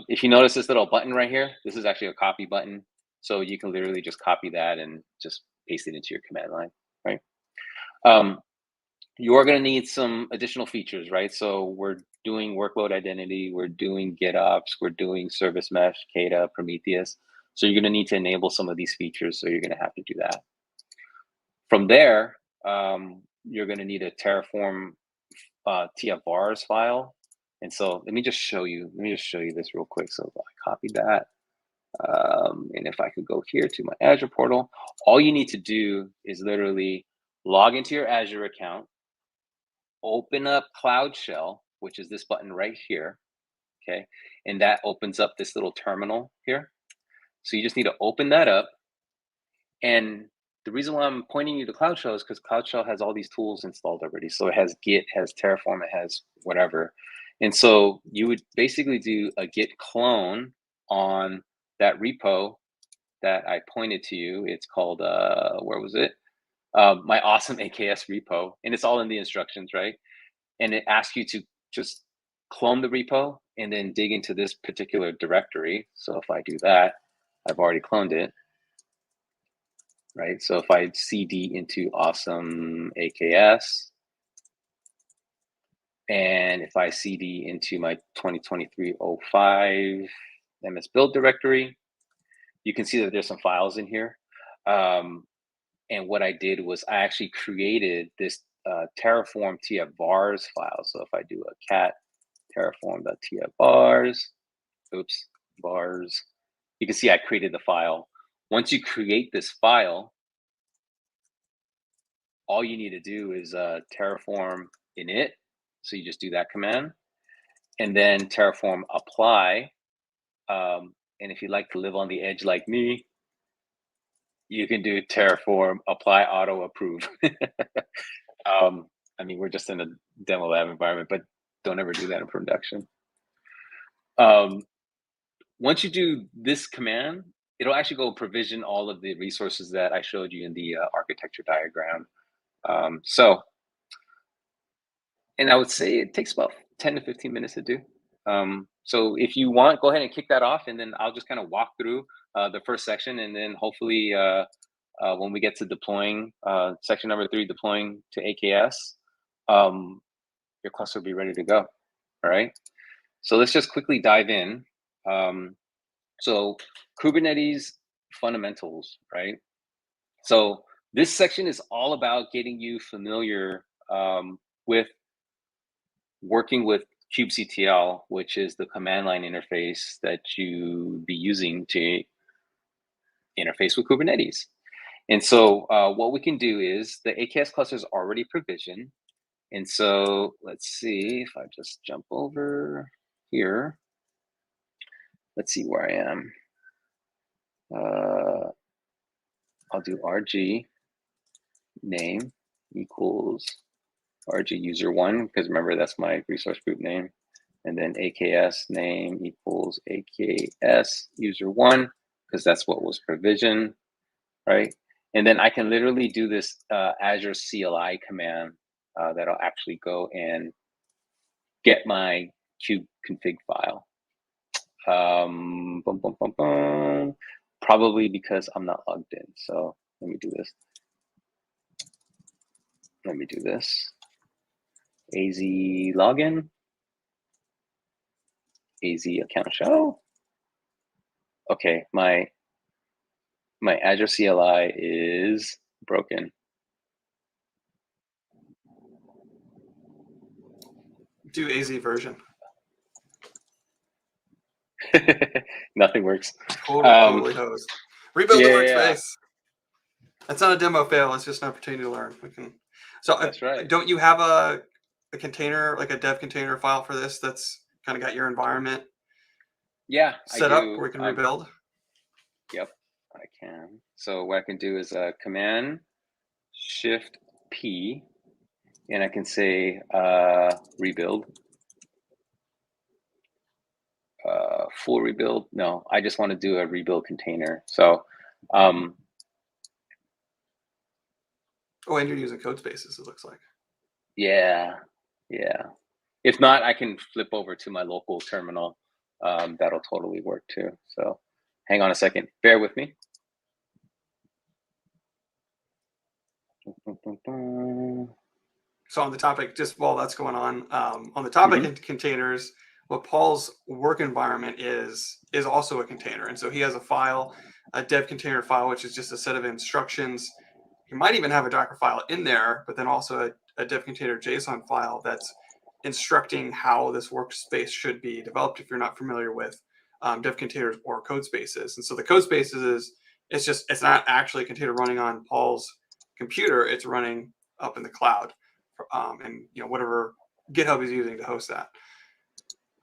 If you notice this little button right here, this is actually a copy button. So you can literally just copy that and just paste it into your command line, right? You are going to need some additional features, right? So we're doing workload identity, we're doing GitOps, we're doing service mesh, Kata, Prometheus. So you're going to need to enable some of these features. So you're going to have to do that. From there, you're going to need a Terraform TFVars file. And so let me just show you this real quick. So I copied that. And if I could go here to my Azure portal, all you need to do is literally log into your Azure account, open up Cloud Shell, which is this button right here, okay? And that opens up this little terminal here. So you just need to open that up. And the reason why I'm pointing you to Cloud Shell is because Cloud Shell has all these tools installed already. So it has Git, has Terraform, it has whatever. And so you would basically do a Git clone on that repo that I pointed to you. It's called, where was it? My awesome AKS repo. And it's all in the instructions, right? And it asks you to just clone the repo and then dig into this particular directory. So if I do that, I've already cloned it, right? So if I cd into awesome AKS, and if I cd into my 2023-05 MS build directory, you can see that there's some files in here. And what I did was I actually created this Terraform TFVars file. So if I do a cat terraform.tfvars, oops, vars, you can see I created the file. Once you create this file, all you need to do is terraform init. So you just do that command, and then terraform apply. And if you like to live on the edge like me, you can do terraform apply auto approve. I mean, we're just in a demo lab environment, but don't ever do that in production. Once you do this command, it'll actually go provision all of the resources that I showed you in the architecture diagram. And I would say it takes about 10 to 15 minutes to do. So if you want, go ahead and kick that off, and then I'll just kind of walk through the first section, and then hopefully when we get to deploying section number 3, deploying to AKS, your cluster will be ready to go. All right. So let's just quickly dive in. So Kubernetes fundamentals, right? So this section is all about getting you familiar with working with kubectl, which is the command line interface that you be using to interface with Kubernetes. And so what we can do is the AKS cluster is already provisioned. And so let's see if I just jump over here. Let's see where I am. I'll do RG name equals RG user 1, because remember that's my resource group name. And then AKS name equals AKS user 1, because that's what was provisioned, right? And then I can literally do this Azure CLI command that'll actually go and get my kubectl file. Probably because I'm not logged in. So let me do this. Let me do this. AZ login. AZ account show. Okay, my Azure CLI is broken. Do AZ version. Nothing works. Totally hosed. Rebuild the workspace. Yeah. That's not a demo fail. It's just an opportunity to learn. We can. So that's right. Don't you have a container, like a DevContainer file for this? That's kind of got your environment. Yeah, set up where we can rebuild. Yep, I can. So what I can do is Command Shift P, and I can say rebuild. Full rebuild. No, I just want to do a rebuild container. So oh, and you're using code spaces, it looks like. Yeah. If not, I can flip over to my local terminal. That'll totally work too. So hang on a second, bear with me. So on the topic, just while that's going on the topic of containers, what Paul's work environment is also a container. And so he has a file, a DevContainer file, which is just a set of instructions. You might even have a Dockerfile in there, but then also a DevContainer JSON file that's instructing how this workspace should be developed if you're not familiar with DevContainers or code spaces. And so the code spaces it's not actually a container running on Paul's computer, it's running up in the cloud. And whatever GitHub is using to host that.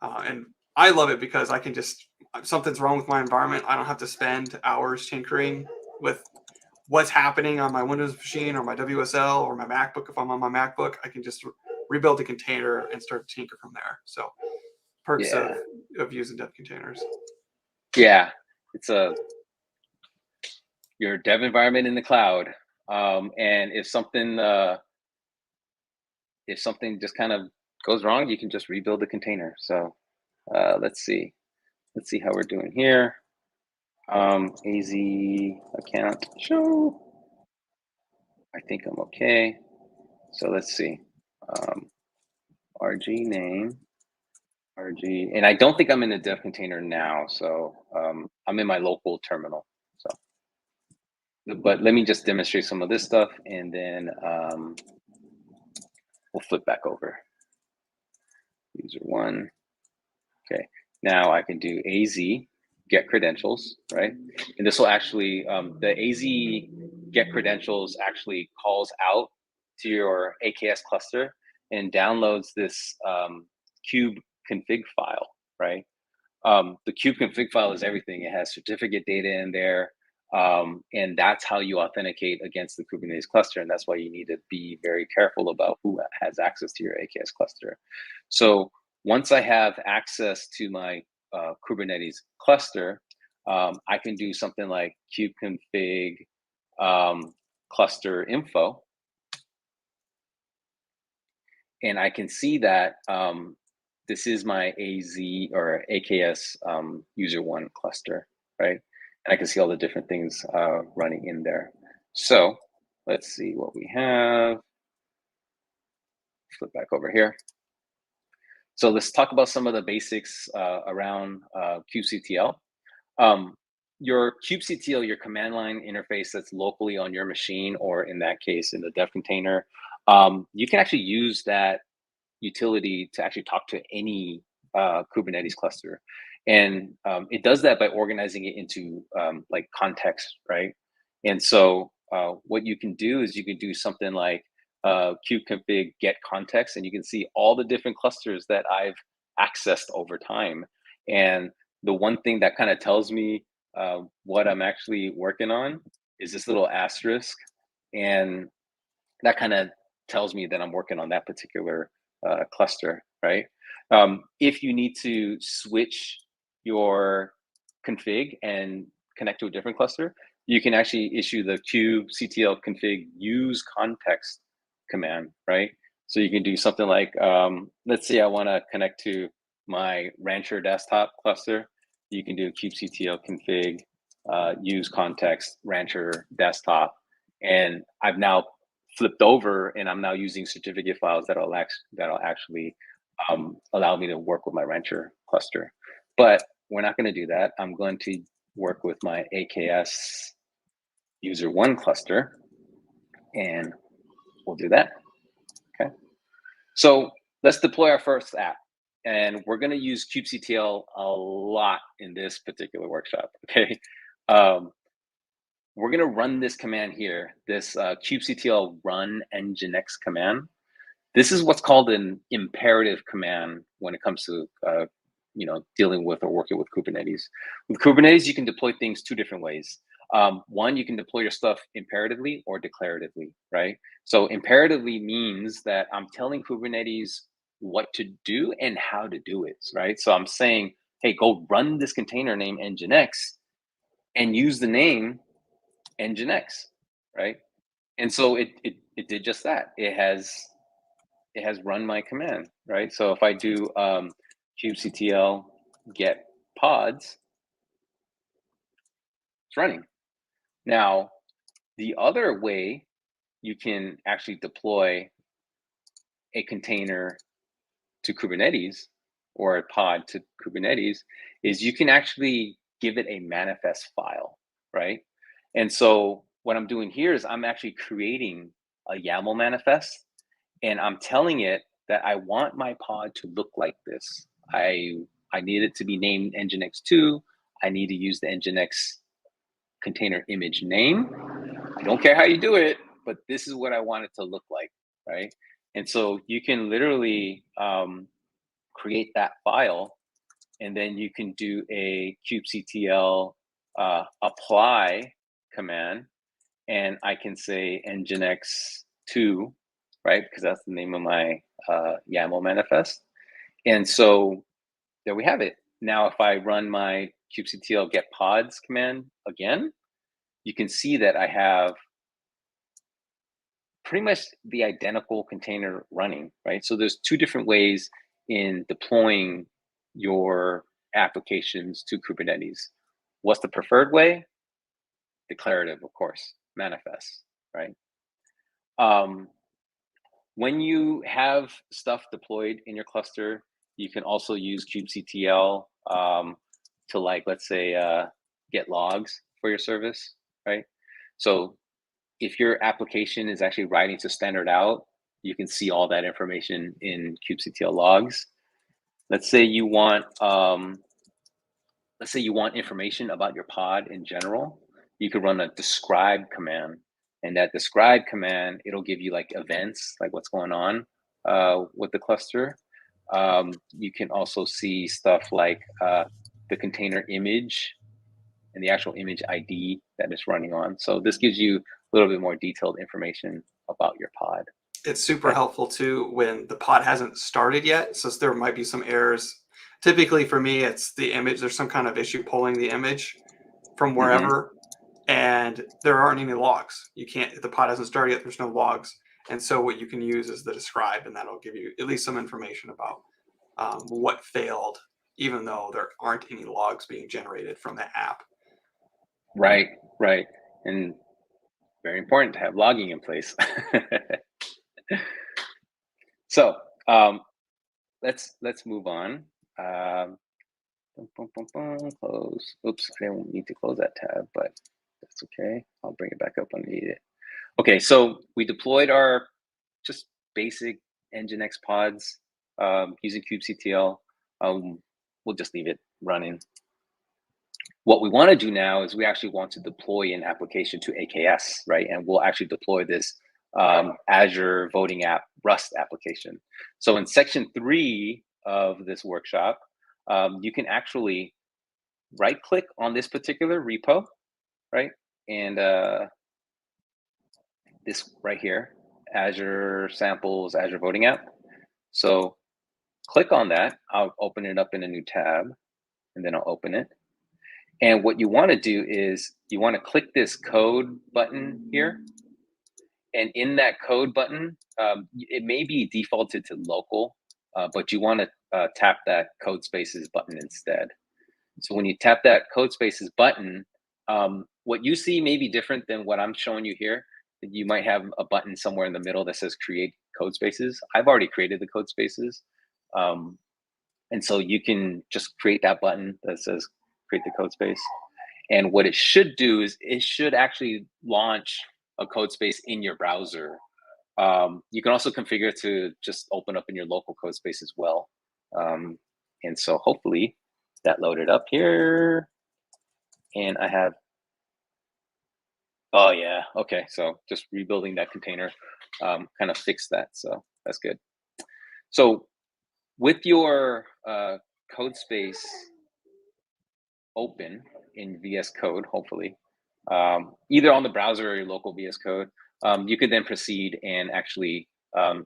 And I love it because I can just, something's wrong with my environment, I don't have to spend hours tinkering with what's happening on my Windows machine or my WSL or my MacBook. If I'm on my MacBook, I can just rebuild the container and start to tinker from there. So perks of using DevContainers. Yeah, it's your dev environment in the cloud. And if something just kind of goes wrong, you can just rebuild the container. So let's see how we're doing here. AZ account show. I think I'm okay. So let's see. RG name, RG, and I don't think I'm in the dev container now. So I'm in my local terminal. So, but let me just demonstrate some of this stuff, and then we'll flip back over. User 1. Okay, now I can do AZ get credentials, right? And this will actually, the AZ get credentials actually calls out to your AKS cluster and downloads this kubectl file, right? The kubectl file is everything. It has certificate data in there. And that's how you authenticate against the Kubernetes cluster. And that's why you need to be very careful about who has access to your AKS cluster. So once I have access to my Kubernetes cluster, I can do something like kubeconfig cluster info. And I can see that this is my AZ or AKS user one cluster, right? And I can see all the different things running in there. So let's see what we have. Flip back over here. So let's talk about some of the basics around kubectl. Your kubectl, your command line interface that's locally on your machine, or in that case, in the DevContainer, you can actually use that utility to actually talk to any Kubernetes cluster. And it does that by organizing it into like context, right? And so what you can do is you can do something like kubeconfig get context, and you can see all the different clusters that I've accessed over time. And the one thing that kind of tells me what I'm actually working on is this little asterisk. And that kind of tells me that I'm working on that particular cluster, right? If you need to switch your config and connect to a different cluster, you can actually issue the kubectl config use context command, right? So you can do something like, let's say I want to connect to my Rancher desktop cluster. You can do kubectl config use context Rancher desktop, and I've now flipped over, and I'm now using certificate files that'll actually allow me to work with my Rancher cluster. But we're not going to do that. I'm going to work with my AKS user one cluster, and we'll do that. Okay. So let's deploy our first app, and we're going to use kubectl a lot in this particular workshop. Okay. We're going to run this command here, this kubectl run nginx command. This is what's called an imperative command when it comes to dealing with or working with Kubernetes. With Kubernetes, you can deploy things two different ways. One, you can deploy your stuff imperatively or declaratively, right? So imperatively means that I'm telling Kubernetes what to do and how to do it, right? So I'm saying, hey, go run this container named nginx and use the name nginx, right? And so it did just that. It has run my command, right? So if I do kubectl get pods, it's running. Now, the other way you can actually deploy a container to Kubernetes or a pod to Kubernetes is you can actually give it a manifest file, right? And so what I'm doing here is I'm actually creating a YAML manifest, and I'm telling it that I want my pod to look like this. I need it to be named nginx2. I need to use the nginx container image name. I don't care how you do it, but this is what I want it to look like, right? And so you can literally create that file, and then you can do a kubectl apply command, and I can say nginx2, right? Because that's the name of my YAML manifest. And so there we have it. Now, if I run my kubectl get pods command again, you can see that I have pretty much the identical container running, right? So there's two different ways in deploying your applications to Kubernetes. What's the preferred way? Declarative, of course, manifest, right? When you have stuff deployed in your cluster, you can also use kubectl to, like, let's say, get logs for your service, right? So if your application is actually writing to standard out, you can see all that information in kubectl logs. Let's say you want information about your pod in general. You could run a describe command, and that describe command, it'll give you like events, like what's going on with the cluster. You can also see stuff like the container image and the actual image ID that it's running on. So this gives you a little bit more detailed information about your pod. It's super helpful too when the pod hasn't started yet. So there might be some errors. Typically for me, it's the image. There's some kind of issue pulling the image from wherever, and there aren't any logs. You can't, the pod hasn't started yet, there's no logs. And so what you can use is the describe, and that'll give you at least some information about what failed, even though there aren't any logs being generated from the app. Right, right. And very important to have logging in place. So let's move on. Close. Oops, I didn't need to close that tab, but that's okay. I'll bring it back up when I need it. Okay, so we deployed our just basic Nginx pods using kubectl. We'll just leave it running. What we want to do now is we actually want to deploy an application to AKS, right? And we'll actually deploy this azure-voting-app-rust application. So in section 3 of this workshop, you can actually right-click on this particular repo, right? And this right here, Azure Samples, Azure Voting App. So click on that. I'll open it up in a new tab, and then I'll open it. And what you want to do is you want to click this code button here. And in that code button, it may be defaulted to local, but you want to tap that code spaces button instead. So when you tap that code spaces button, what you see may be different than what I'm showing you here. You might have a button somewhere in the middle that says create code spaces. I've already created the code spaces. And so you can just create that button that says create the code space. And what it should do is it should actually launch a code space in your browser. You can also configure to just open up in your local code space as well. And so hopefully that loaded up here. And I have, oh yeah, okay. So just rebuilding that container kind of fixed that. So that's good. So with your code space open in VS Code, hopefully, either on the browser or your local VS Code, you could then proceed and actually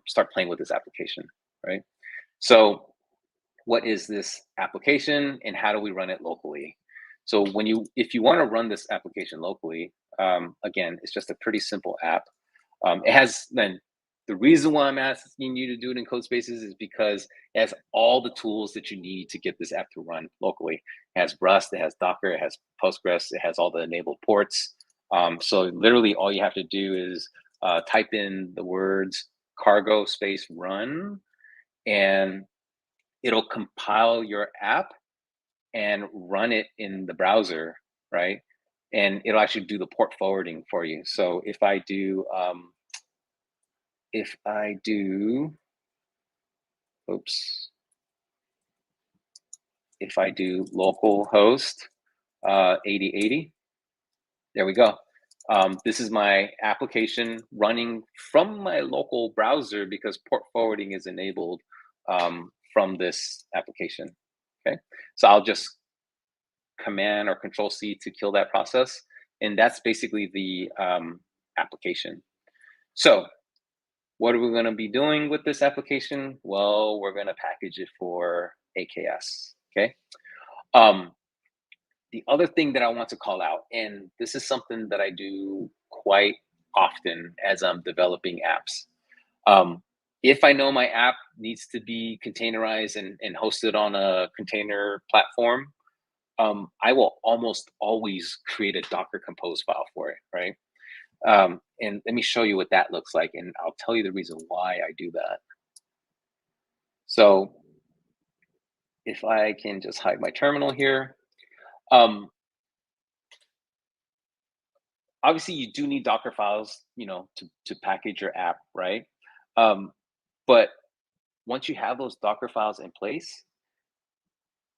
start playing with this application, right? So what is this application and how do we run it locally? So if you want to run this application locally, again, it's just a pretty simple app. It has then, the reason why I'm asking you to do it in code spaces is because it has all the tools that you need to get this app to run locally. It has Rust, it has Docker, it has Postgres, it has all the enabled ports. So literally all you have to do is type in the words cargo space run, and it'll compile your app and run it in the browser, right? And it'll actually do the port forwarding for you. So if I do, oops, if I do localhost 8080, there we go. This is my application running from my local browser because port forwarding is enabled from this application. Okay, so I'll just Command or Control C to kill that process, and that's basically the application. So what are we going to be doing with this application? Well, we're going to package it for AKS. Okay. The other thing that I want to call out, and this is something that I do quite often as I'm developing apps. If I know my app needs to be containerized and hosted on a container platform, I will almost always create a Docker Compose file for it, right? And let me show you what that looks like, and I'll tell you the reason why I do that. So if I can just hide my terminal here. Obviously, you do need Docker files, to package your app, right? But once you have those Docker files in place,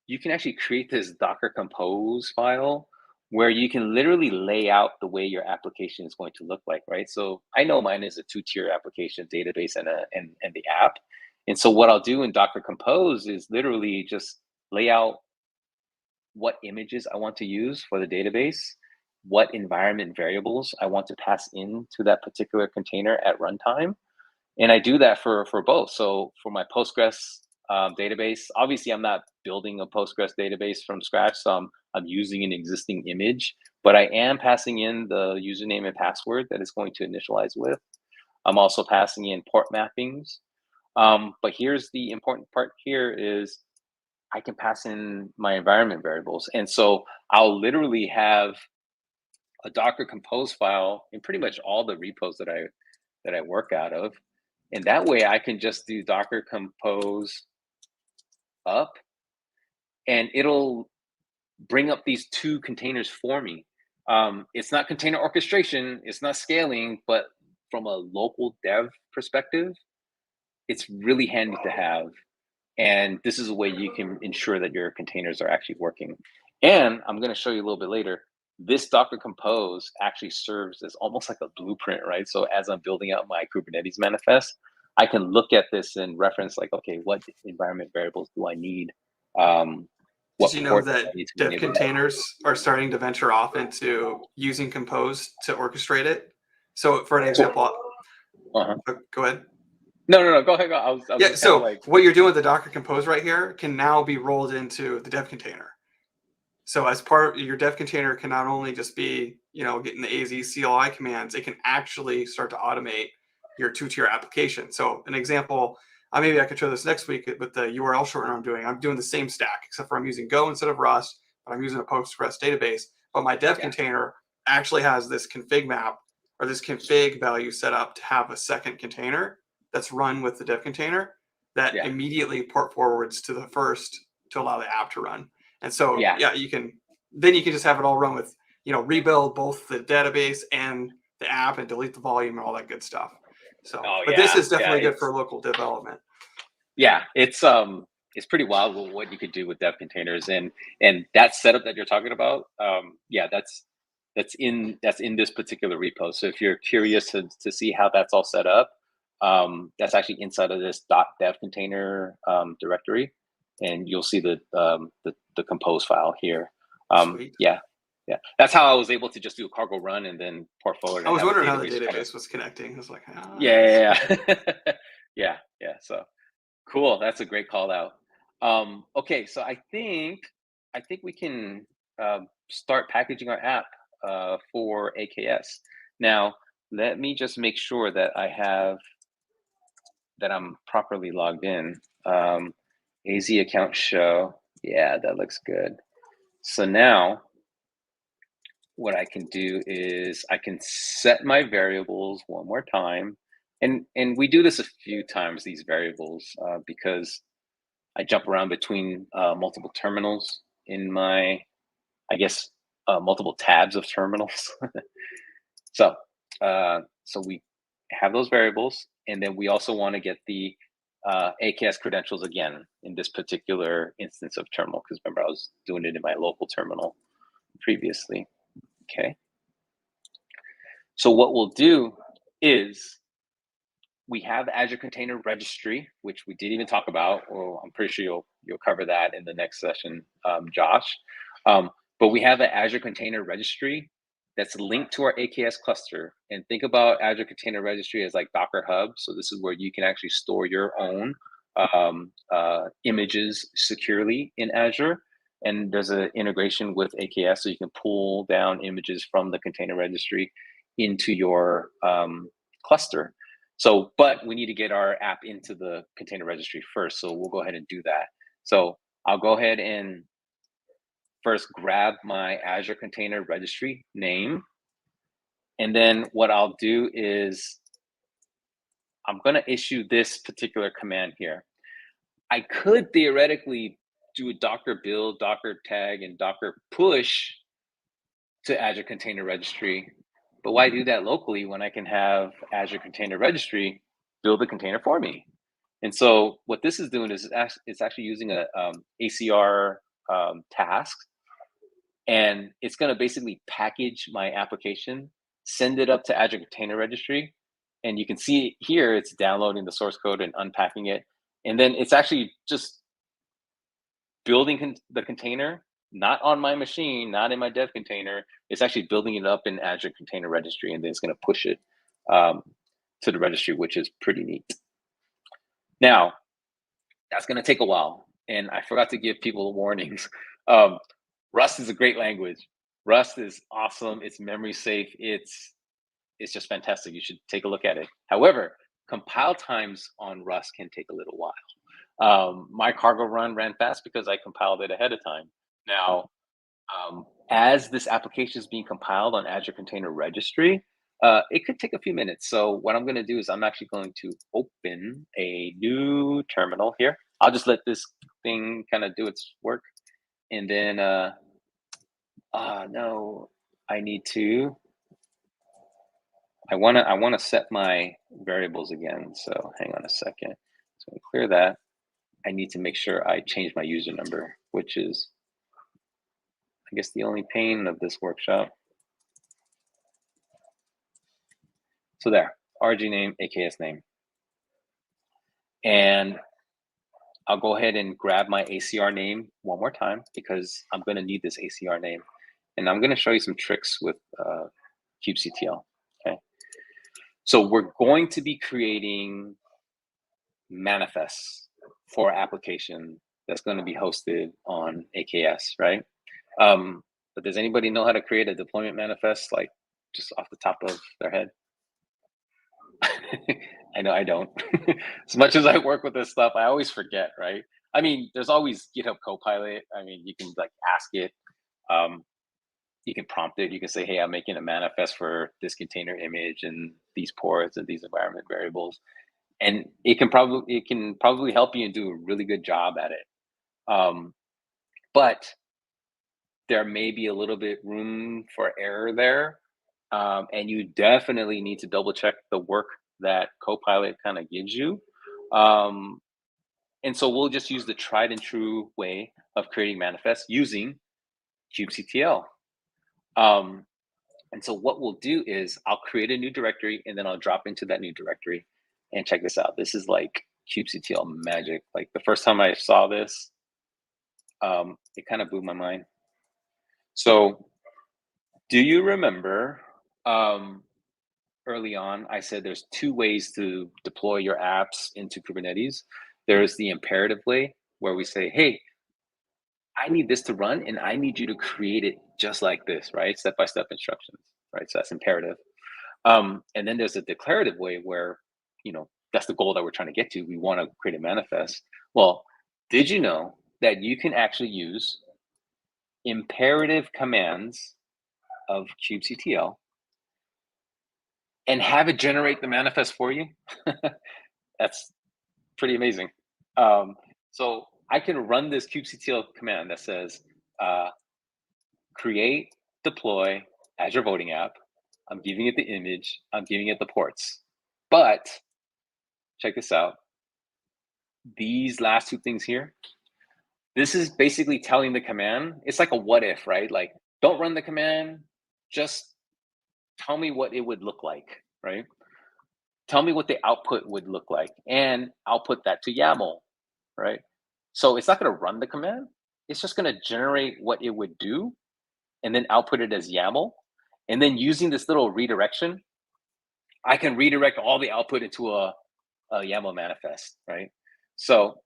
you can actually create this Docker Compose file where you can literally lay out the way your application is going to look like, right? So I know mine is a 2-tier application, database and the app. And so what I'll do in Docker Compose is literally just lay out what images I want to use for the database, what environment variables I want to pass into that particular container at runtime. And I do that for both. So for my Postgres database, obviously I'm not building a Postgres database from scratch, so I'm using an existing image, but I am passing in the username and password that it's going to initialize with. I'm also passing in port mappings. But here's the important part here is I can pass in my environment variables. And so I'll literally have a Docker compose file in pretty much all the repos that I work out of. And that way I can just do Docker compose up and it'll bring up these 2 containers for me. It's not container orchestration, it's not scaling, but from a local dev perspective, it's really handy to have. And this is a way you can ensure that your containers are actually working. And I'm going to show you a little bit later, this Docker Compose actually serves as almost like a blueprint, right? So as I'm building out my Kubernetes manifest, I can look at this and reference like, okay, what environment variables do I need? Did you know Port do that I need to dev enable? containers are starting to venture off into using Compose to orchestrate it? So for an example, go ahead. No. Go ahead. I was Yeah. just So like, what you're doing with the Docker Compose right here can now be rolled into the dev container. So as part of your dev container can not only just be, getting the AZ CLI commands, it can actually start to automate your 2-tier application. So an example, maybe I could show this next week with the URL shortener I'm doing. I'm doing the same stack, except for I'm using Go instead of Rust, but I'm using a Postgres database. But my dev container actually has this ConfigMap or this config value set up to have a second container that's run with the dev container that immediately port forwards to the first to allow the app to run. And so, you can just have it all run with, rebuild both the database and the app and delete the volume and all that good stuff. So, but this is definitely good for local development. Yeah, it's pretty wild what you could do with dev containers and that setup that you're talking about. That's in this particular repo. So if you're curious to see how that's all set up, that's actually inside of this .dev container directory, and you'll see the compose file here. Yeah, that's how I was able to just do a cargo run and then port forward. I was wondering how the database was connecting. I was like, yeah. So cool. That's a great call out. Okay, so I think we can start packaging our app for AKS. Now, let me just make sure that I'm properly logged in. AZ account show. Yeah, that looks good. So now what I can do is I can set my variables one more time. And we do this a few times, these variables, because I jump around between multiple terminals in my, multiple tabs of terminals. So we have those variables, and then we also want to get the AKS credentials again in this particular instance of terminal, because remember I was doing it in my local terminal previously. Okay. So what we'll do is we have Azure Container Registry, which we didn't even talk about. Well, I'm pretty sure you'll cover that in the next session, Josh. But we have an Azure Container Registry that's linked to our AKS cluster. And think about Azure Container Registry as like Docker Hub. So this is where you can actually store your own images securely in Azure. And there's an integration with AKS, so you can pull down images from the container registry into your cluster. So, but we need to get our app into the container registry first. So we'll go ahead and do that. So I'll go ahead and first grab my Azure Container Registry name. And then what I'll do is I'm going to issue this particular command here. I could theoretically do a Docker build, Docker tag, and Docker push to Azure Container Registry. But why do that locally when I can have Azure Container Registry build the container for me? And so what this is doing is it's actually using a ACR task, and it's going to basically package my application, send it up to Azure Container Registry, and you can see here it's downloading the source code and unpacking it, and then it's actually just building the container, not on my machine, not in my dev container. It's actually building it up in Azure Container Registry, and then it's going to push it to the registry, which is pretty neat. Now, that's going to take a while, and I forgot to give people warnings. Rust is a great language. Rust is awesome. It's memory safe. It's just fantastic. You should take a look at it. However, compile times on Rust can take a little while. My cargo run ran fast because I compiled it ahead of time. Now, as this application is being compiled on Azure Container Registry, it could take a few minutes. So what I'm going to do is I'm actually going to open a new terminal here. I'll just let this thing kind of do its work. And then, no, I need to, I want to set my variables again. So hang on a second. So to clear that, I need to make sure I change my user number, which is, I guess, the only pain of this workshop. So there, RG name, AKS name. And I'll go ahead and grab my ACR name one more time because I'm going to need this ACR name. And I'm going to show you some tricks with kubectl. Okay. So we're going to be creating manifests for our application that's going to be hosted on AKS, right? But does anybody know how to create a deployment manifest, like just off the top of their head? I know I don't. As much as I work with this stuff, I always forget, right? I mean, there's always GitHub Copilot. I mean, you can like ask it. You can prompt it. You can say, hey, I'm making a manifest for this container image and these ports and these environment variables. And it can probably help you and do a really good job at it. But there may be a little bit room for error there. And you definitely need to double check the work that Copilot kind of gives you. And so we'll just use the tried and true way of creating manifests using kubectl. And so what we'll do is I'll create a new directory and then I'll drop into that new directory. And check this out. This is like kubectl magic. Like the first time I saw this, it kind of blew my mind. So do you remember early on, I said there's two ways to deploy your apps into Kubernetes. There's the imperative way where we say, hey, I need this to run and I need you to create it just like this, right? Step-by-step instructions, right? So that's imperative. And then there's a declarative way where, that's the goal that we're trying to get to. We want to create a manifest. Well, did you know that you can actually use imperative commands of kubectl and have it generate the manifest for you? That's pretty amazing. So I can run this kubectl command that says, create, deploy Azure Voting App. I'm giving it the image. I'm giving it the ports. But check this out. These last two things here, this is basically telling the command, it's like a what if, right? Like, don't run the command, just tell me what it would look like, right? Tell me what the output would look like and output that to YAML, right? So it's not going to run the command. It's just going to generate what it would do and then output it as YAML. And then using this little redirection, I can redirect all the output into a YAML manifest, right? So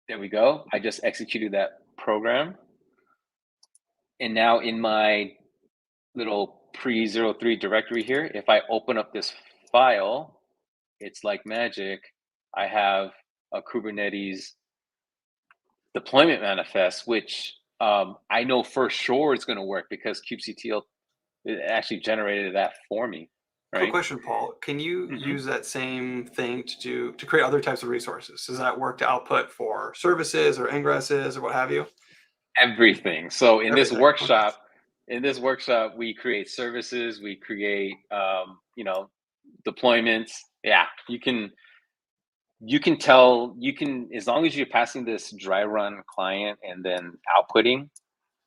there we go. I just executed that program. And now in my little pre-03 directory here, if I open up this file, it's like magic. I have a Kubernetes deployment manifest, which I know for sure it's going to work because kubectl actually generated that for me. Right? Quick question, Paul. Can you use that same thing to create other types of resources? Does that work to output for services or ingresses or what have you? Everything. So in this workshop, we create services, we create deployments. Yeah, you can as long as you're passing this dry run client and then outputting,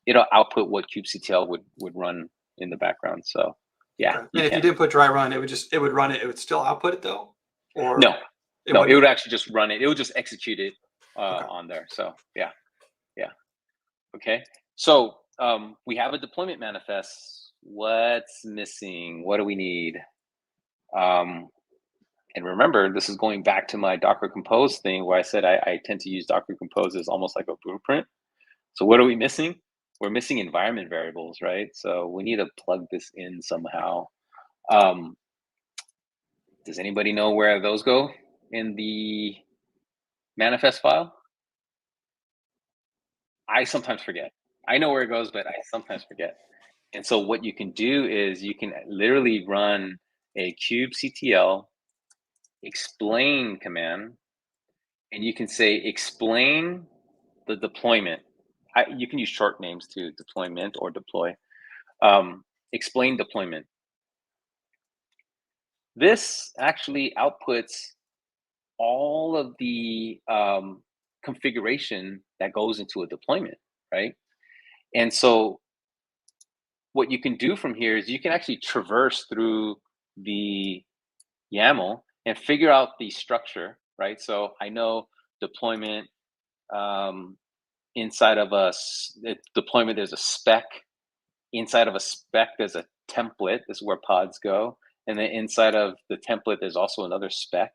it'll output what kubectl would run in the background. So yeah. Okay. And if you didn't put dry run, it would run it. It would still output it though? Or no, it would actually just run it. It would just execute it on there. So yeah. Okay. So we have a deployment manifest. What's missing? What do we need? And remember, this is going back to my Docker Compose thing where I said I tend to use Docker Compose as almost like a blueprint. So what are we missing? We're missing environment variables, right? So we need to plug this in somehow. Does anybody know where those go in the manifest file? I sometimes forget. I know where it goes, but I sometimes forget. And so what you can do is you can literally run a kubectl explain command, and you can say explain the deployment. You can use short names to deployment or deploy. Explain deployment. This actually outputs all of the configuration that goes into a deployment, right? And so what you can do from here is you can actually traverse through the YAML and figure out the structure, right? So I know deployment, inside of deployment, there's a spec. Inside of a spec, there's a template. This is where pods go. And then inside of the template, there's also another spec.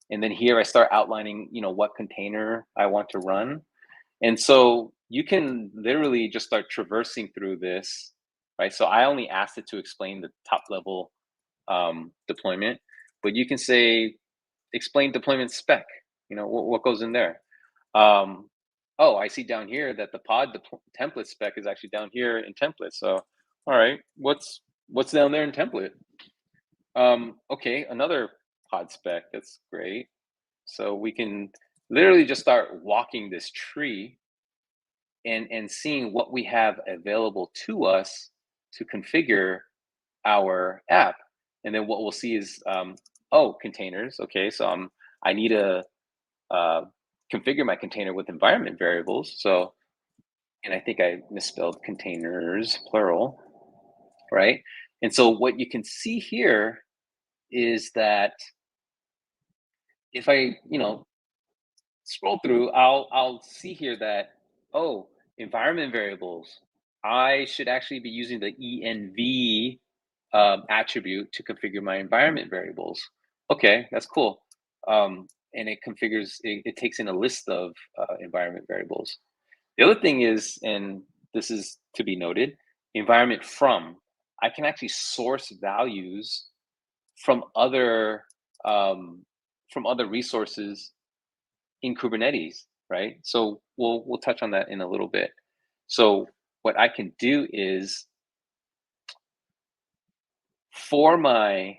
And then here I start outlining, what container I want to run. And so you can literally just start traversing through this, right? So I only asked it to explain the top level deployment, but you can say, explain deployment spec, what goes in there. Oh, I see down here that the pod template spec is actually down here in template. So, all right, what's down there in template? Okay, another pod spec, that's great. So we can literally just start walking this tree and seeing what we have available to us to configure our app. And then what we'll see is, containers. Okay, so I need to configure my container with environment variables. So, and I think I misspelled containers, plural, right? And so what you can see here is that if I, scroll through, I'll see here that, environment variables, I should actually be using the env attribute to configure my environment variables. Okay, that's cool. And it configures, it takes in a list of environment variables. The other thing is, and this is to be noted, environment from. I can actually source values from other resources in Kubernetes, right? So we'll touch on that in a little bit. So what I can do is, for my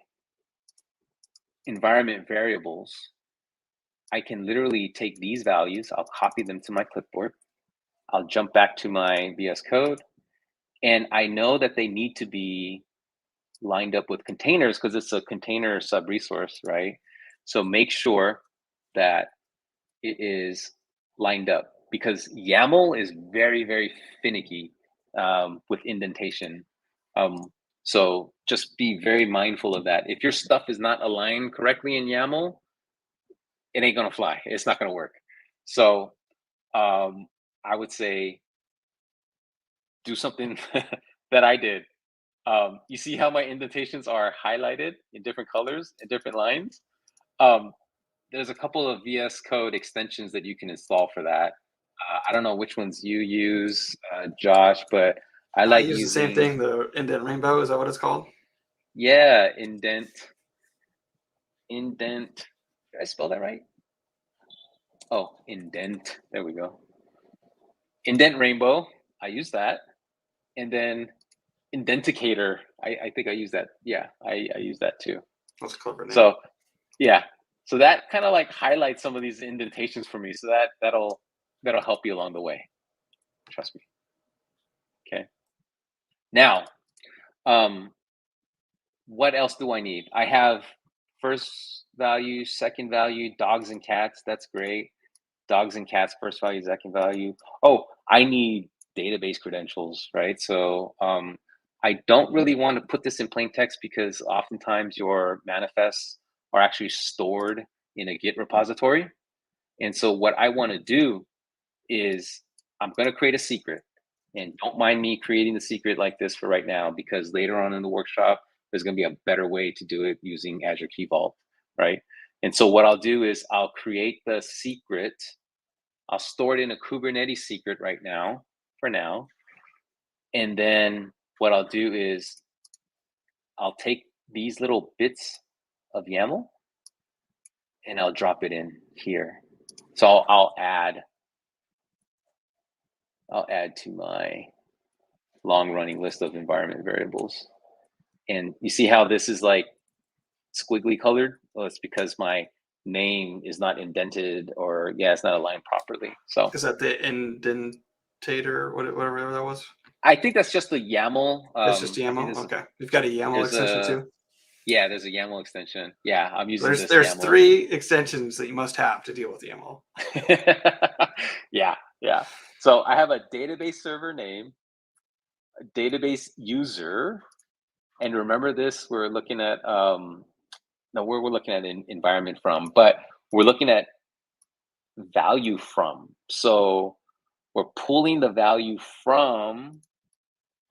environment variables, I can literally take these values, I'll copy them to my clipboard, I'll jump back to my VS Code, and I know that they need to be lined up with containers because it's a container sub-resource, right? So make sure that it is lined up, because YAML is very, very finicky with indentation. So just be very mindful of that. If your stuff is not aligned correctly in YAML, it ain't gonna fly. It's not gonna work. So I would say do something that I did. You see how my indentations are highlighted in different colors and different lines? There's a couple of VS Code extensions that you can install for that. I don't know which ones you use, Josh, but I like use using the same thing, the indent rainbow. Is that what it's called? Yeah, indent. Did I spell that right? Oh, indent. There we go. Indent rainbow. I use that. And then indenticator. I think I use that. Yeah, I use that too. That's a clever name. So yeah. So that kind of like highlights some of these indentations for me. So that'll help you along the way. Trust me. Okay. Now, what else do I need? I have first value, second value, dogs and cats. That's great. Dogs and cats, first value, second value. Oh, I need database credentials, right? So I don't really want to put this in plain text because oftentimes your manifests are actually stored in a Git repository. And so what I want to do is I'm going to create a secret. And don't mind me creating the secret like this for right now, because later on in the workshop, there's going to be a better way to do it using Azure Key Vault, right? And so what I'll do is I'll create the secret. I'll store it in a Kubernetes secret right now, for now. And then what I'll do is I'll take these little bits of YAML, and I'll drop it in here. So I'll add to my long-running list of environment variables. And you see how this is like squiggly colored? Well, it's because my name is not indented, or it's not aligned properly. So is that the indentator, whatever that was? I think that's just the YAML. It's just YAML. Okay, you've got a YAML extension too. Yeah, there's a YAML extension. Yeah, I'm using this. There's YAML. 3 extensions that you must have to deal with YAML. Yeah. So I have a database server name, a database user, and remember this, we're looking at we're looking at an environment from, but we're looking at value from. So we're pulling the value from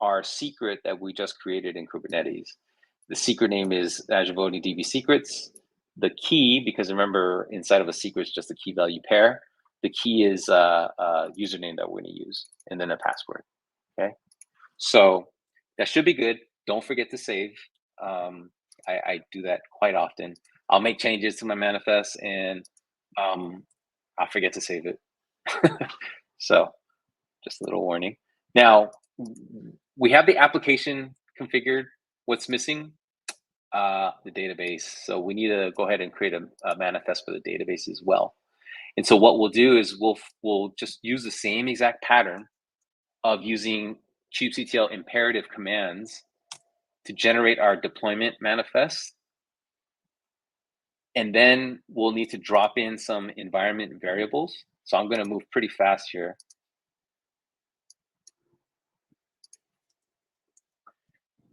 our secret that we just created in Kubernetes. The secret name is azure-voting-app-rust secrets. The key, because remember, inside of a secret is just a key value pair. The key is a username that we're going to use, and then a password. Okay, so that should be good. Don't forget to save. I do that quite often. I'll make changes to my manifest, and I'll forget to save it. So just a little warning. Now, we have the application configured. What's missing? The database. So we need to go ahead and create a manifest for the database as well. And so what we'll do is we'll just use the same exact pattern of using kubectl imperative commands to generate our deployment manifest. And then we'll need to drop in some environment variables. So I'm going to move pretty fast here.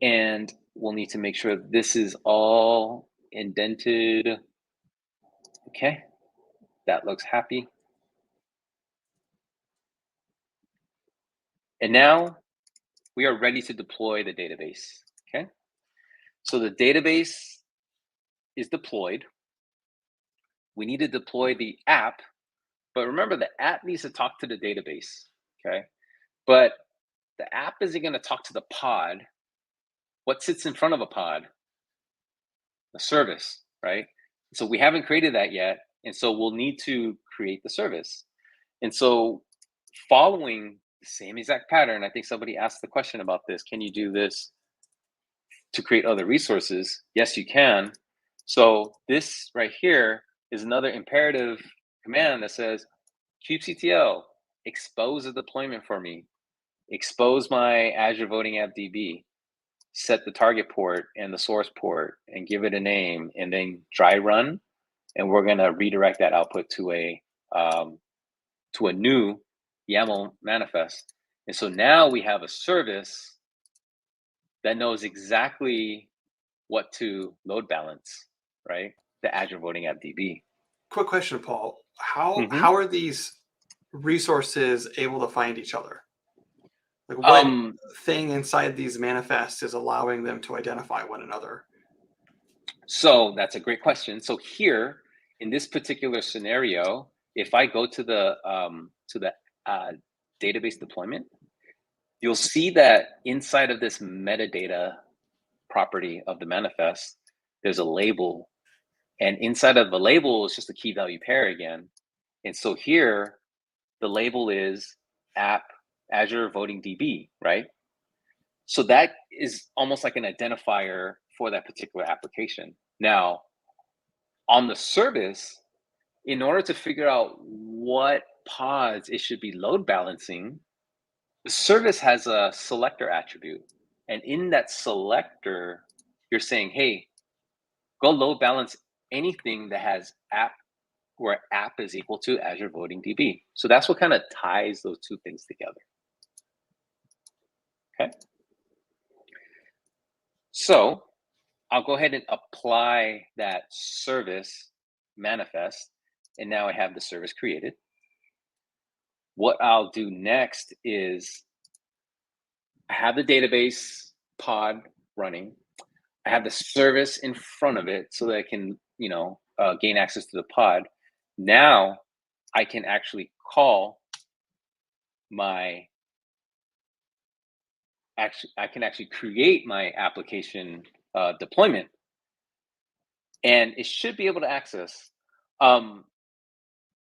And we'll need to make sure this is all indented. Okay, that looks happy. And now we are ready to deploy the database. Okay, so the database is deployed. We need to deploy the app, but remember the app needs to talk to the database. Okay, but the app isn't going to talk to the pod. What sits in front of a pod? The service, right? So we haven't created that yet. And so we'll need to create the service. And so following the same exact pattern, I think somebody asked the question about this. Can you do this to create other resources? Yes, you can. So this right here is another imperative command that says, kubectl, expose a deployment for me. Expose my azure-voting-app-rust. Set the target port and the source port and give it a name, and then dry run. And we're going to redirect that output to a new YAML manifest. And so now we have a service that knows exactly what to load balance, right? The azure-voting-app-rust. Quick question, Paul. How are these resources able to find each other? Like what thing inside these manifests is allowing them to identify one another? So that's a great question. So here in this particular scenario, if I go to the database deployment, you'll see that inside of this metadata property of the manifest, there's a label, and inside of the label is just a key value pair again. And so here, the label is app azure-voting-app-rust, right? So that is almost like an identifier for that particular application. Now, on the service, in order to figure out what pods it should be load balancing, the service has a selector attribute. And in that selector, you're saying, hey, go load balance anything that has app, where app is equal to azure-voting-app-rust. So that's what kind of ties those two things together. Okay. So I'll go ahead and apply that service manifest, and now I have the service created. What I'll do next is I have the database pod running. I have the service in front of it so that I can, gain access to the pod. Now I can actually call I can actually create my application deployment. and it should be able to access.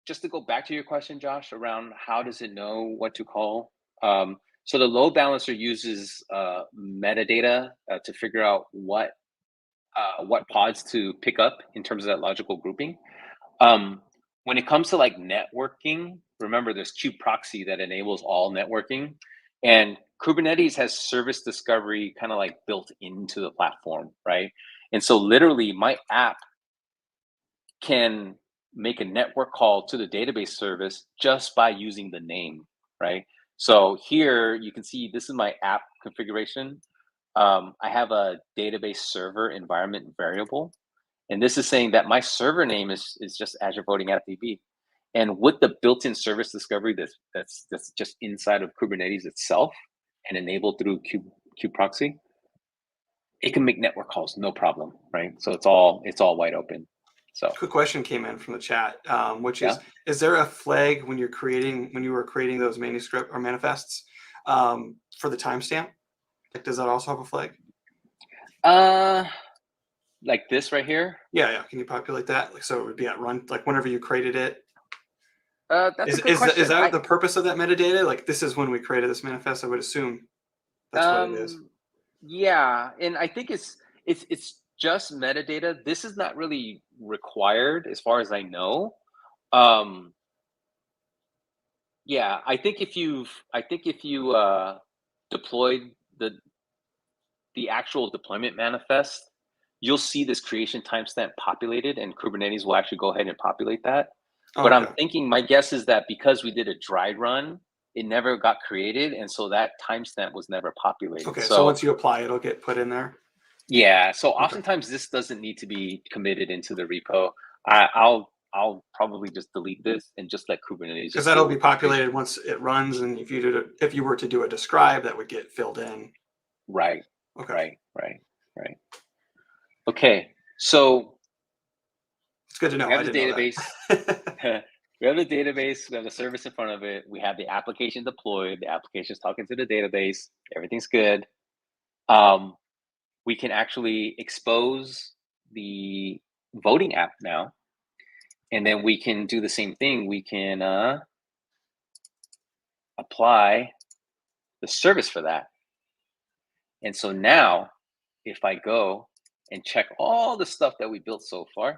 Just to go back to your question, Josh, around how does it know what to call? So the load balancer uses metadata to figure out what pods to pick up in terms of that logical grouping. When it comes to like networking, remember there's kubeproxy that enables all networking, and Kubernetes has service discovery kind of like built into the platform, right? And so literally my app can make a network call to the database service just by using the name, right? So here you can see this is my app configuration. I have a database server environment variable, and this is saying that my server name is just azure-voting-app-rust. And with the built-in service discovery that's just inside of Kubernetes itself and enabled through kubeproxy, it can make network calls no problem, right? So it's all wide open. So quick question came in from the chat, which is there a flag when you were creating those manuscript or manifests for the timestamp? Like, does that also have a flag? Like this right here? Yeah. Can you populate that? Like, so it would be at run, like whenever you created it. That's a good question. Is that the purpose of that metadata? Like, this is when we created this manifest, I would assume that's what it is. Yeah, and I think it's just metadata. This is not really required as far as I know. Yeah, I think if you deployed the actual deployment manifest, you'll see this creation timestamp populated, and Kubernetes will actually go ahead and populate that. Oh, but okay. I'm thinking, my guess is that because we did a dry run, it never got created, and so that timestamp was never populated. Okay, so once you apply, it'll get put in there. Yeah, so oftentimes this doesn't need to be committed into the repo. I'll probably just delete this and just let Kubernetes. Because that'll be populated once it runs, and if you were to do a describe, that would get filled in. Right. Okay. Right. Okay, so it's good to know. We have the database. We have the database. We have the service in front of it. We have the application deployed. The application is talking to the database. Everything's good. We can actually expose the voting app now, and then we can do the same thing. We can apply the service for that. And so now, if I go and check all the stuff that we built so far,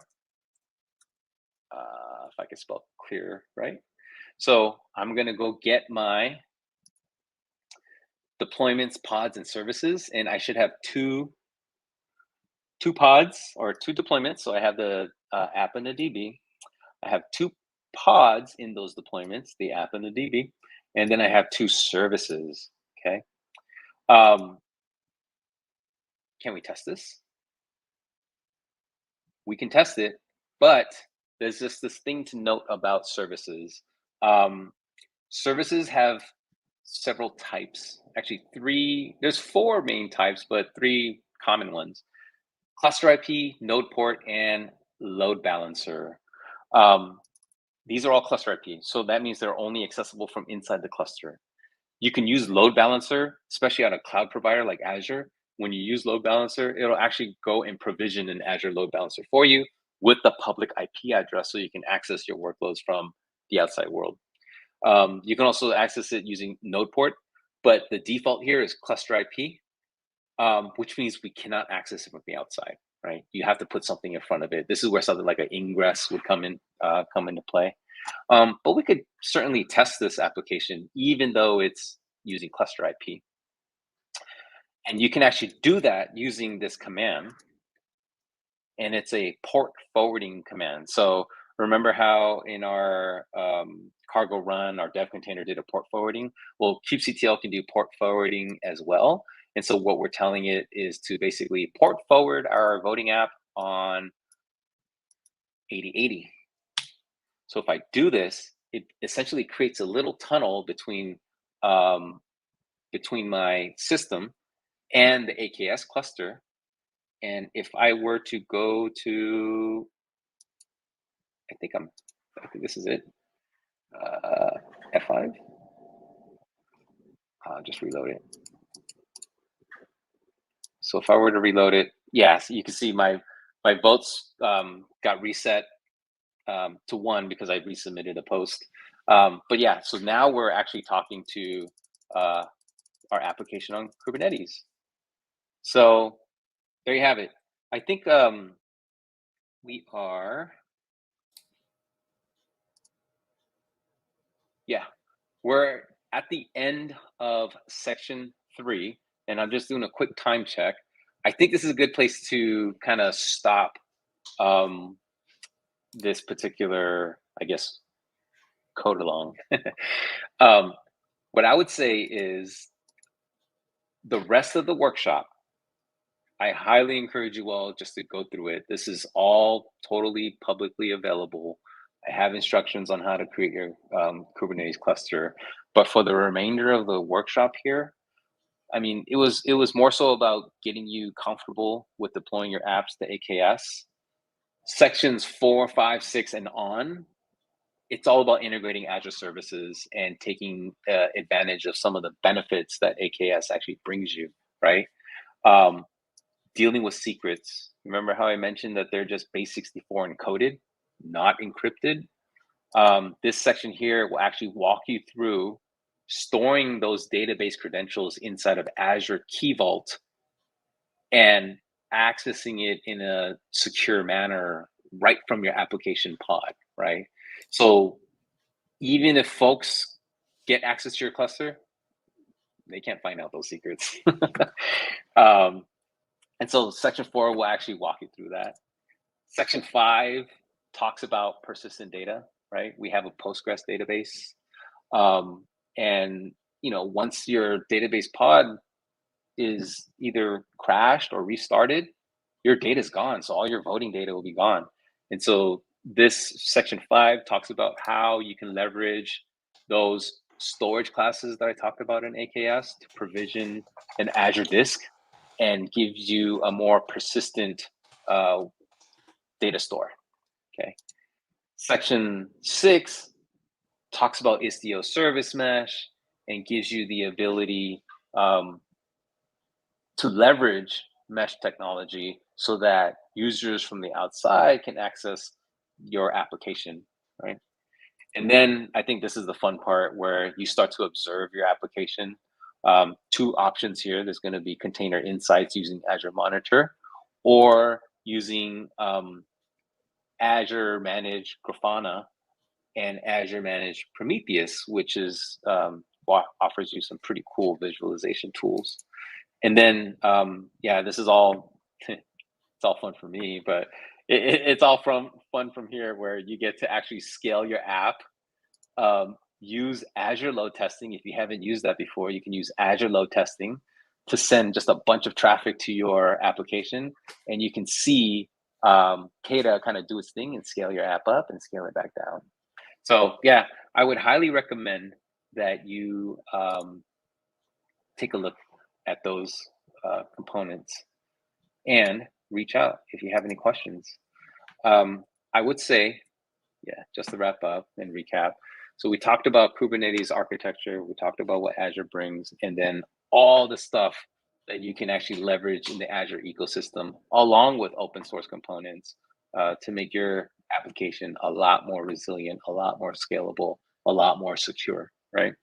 if I can spell clear, right? So I'm going to go get my deployments, pods, and services, and I should have two pods or two deployments. So I have the app and the DB. I have two pods in those deployments, the app and the DB, and then I have two services. Okay. Can we test this? We can test it, but there's just this thing to note about services. Services have several types, actually three. There's four main types, but three common ones: cluster IP, node port, and load balancer. These are all cluster IP, so that means they're only accessible from inside the cluster. You can use load balancer, especially on a cloud provider like Azure. When you use load balancer, it'll actually go and provision an Azure load balancer for you with the public IP address, so you can access your workloads from the outside world. You can also access it using node port, but the default here is cluster IP, which means we cannot access it from the outside, right? You have to put something in front of it. This is where something like an Ingress would come into play. But we could certainly test this application, even though it's using cluster IP. And you can actually do that using this command. And it's a port forwarding command. So remember how in our cargo run, our DevContainer did a port forwarding? Well, kubectl can do port forwarding as well. And so what we're telling it is to basically port forward our voting app on 8080. So if I do this, it essentially creates a little tunnel between my system and the AKS cluster. And if I were to go to, I think this is it, F5. I'll just reload it. So if I were to reload it, yes, you can see my my votes got reset to 1 because I resubmitted a post. But yeah, so now we're actually talking to our application on Kubernetes. So there you have it. I think we are, we're at the end of section 3, and I'm just doing a quick time check. I think this is a good place to kind of stop this particular, I guess, code along. What I would say is the rest of the workshop, I highly encourage you all just to go through it. This is all totally publicly available. I have instructions on how to create your Kubernetes cluster. But for the remainder of the workshop here, I mean, it was more so about getting you comfortable with deploying your apps to AKS. Sections 4, 5, 6, and on, it's all about integrating Azure services and taking advantage of some of the benefits that AKS actually brings you, right? Dealing with secrets. Remember how I mentioned that they're just base64 encoded, not encrypted? This section here will actually walk you through storing those database credentials inside of Azure Key Vault and accessing it in a secure manner right from your application pod, right? So even if folks get access to your cluster, they can't find out those secrets. And so section 4 will actually walk you through that. Section 5 talks about persistent data, right? We have a Postgres database. And once your database pod is either crashed or restarted, your data is gone. So all your voting data will be gone. And so this section 5 talks about how you can leverage those storage classes that I talked about in AKS to provision an Azure disk and gives you a more persistent data store, okay? Section 6 talks about Istio service mesh and gives you the ability to leverage mesh technology so that users from the outside can access your application, right? And then I think this is the fun part where you start to observe your application. 2 options here. There's going to be container insights using Azure Monitor or using Azure Managed Grafana and Azure Managed Prometheus, which is offers you some pretty cool visualization tools. And then, this is all, it's all fun for me, but it's all fun from here where you get to actually scale your app. Use Azure load testing. If you haven't used that before, you can use Azure load testing to send just a bunch of traffic to your application, and you can see Kata kind of do its thing and scale your app up and scale it back down. So yeah, I would highly recommend that you take a look at those components and reach out if you have any questions. I would say, just to wrap up and recap. So we talked about Kubernetes architecture, we talked about what Azure brings, and then all the stuff that you can actually leverage in the Azure ecosystem, along with open source components to make your application a lot more resilient, a lot more scalable, a lot more secure, right?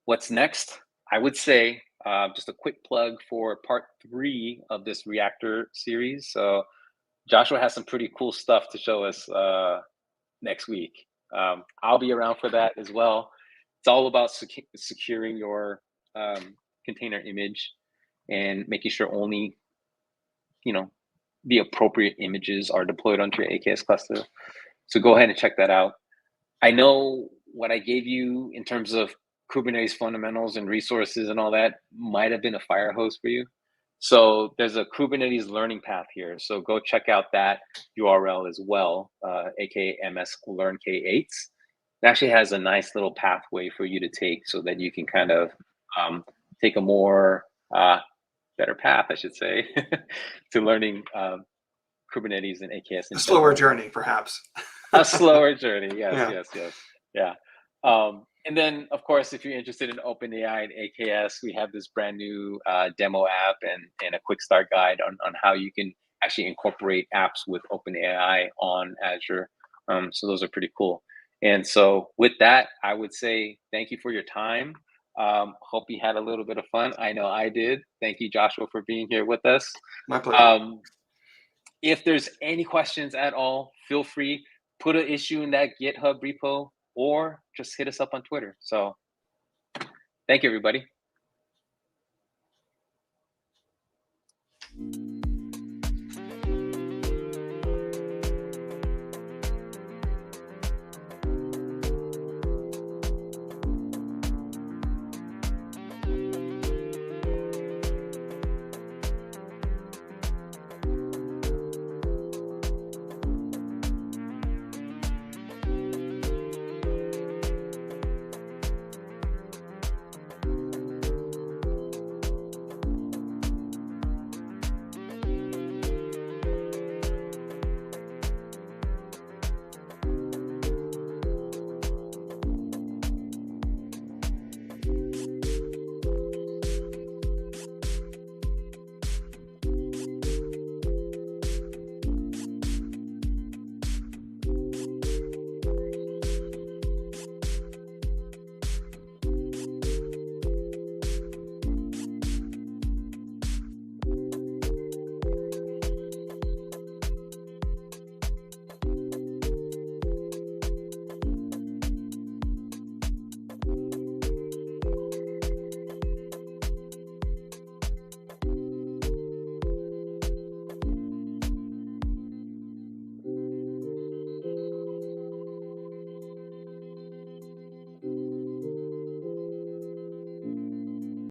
What's next? I would say just a quick plug for part 3 of this Reactor series. So Joshua has some pretty cool stuff to show us next week. I'll be around for that as well. It's all about securing your container image and making sure only, the appropriate images are deployed onto your AKS cluster. So go ahead and check that out. I know what I gave you in terms of Kubernetes fundamentals and resources and all that might have been a fire hose for you. So there's a Kubernetes learning path here. So go check out that URL as well, aka MS Learn K8. It actually has a nice little pathway for you to take so that you can kind of take a more better path, I should say, to learning Kubernetes and AKS. A slower journey, perhaps. A slower journey, yes. Yeah. And then, of course, if you're interested in OpenAI and AKS, we have this brand new demo app and a quick start guide on how you can actually incorporate apps with OpenAI on Azure. So those are pretty cool. And so with that, I would say thank you for your time. Hope you had a little bit of fun. I know I did. Thank you, Joshua, for being here with us. My pleasure. If there's any questions at all, feel free, put an issue in that GitHub repo or just hit us up on Twitter. So thank you, everybody.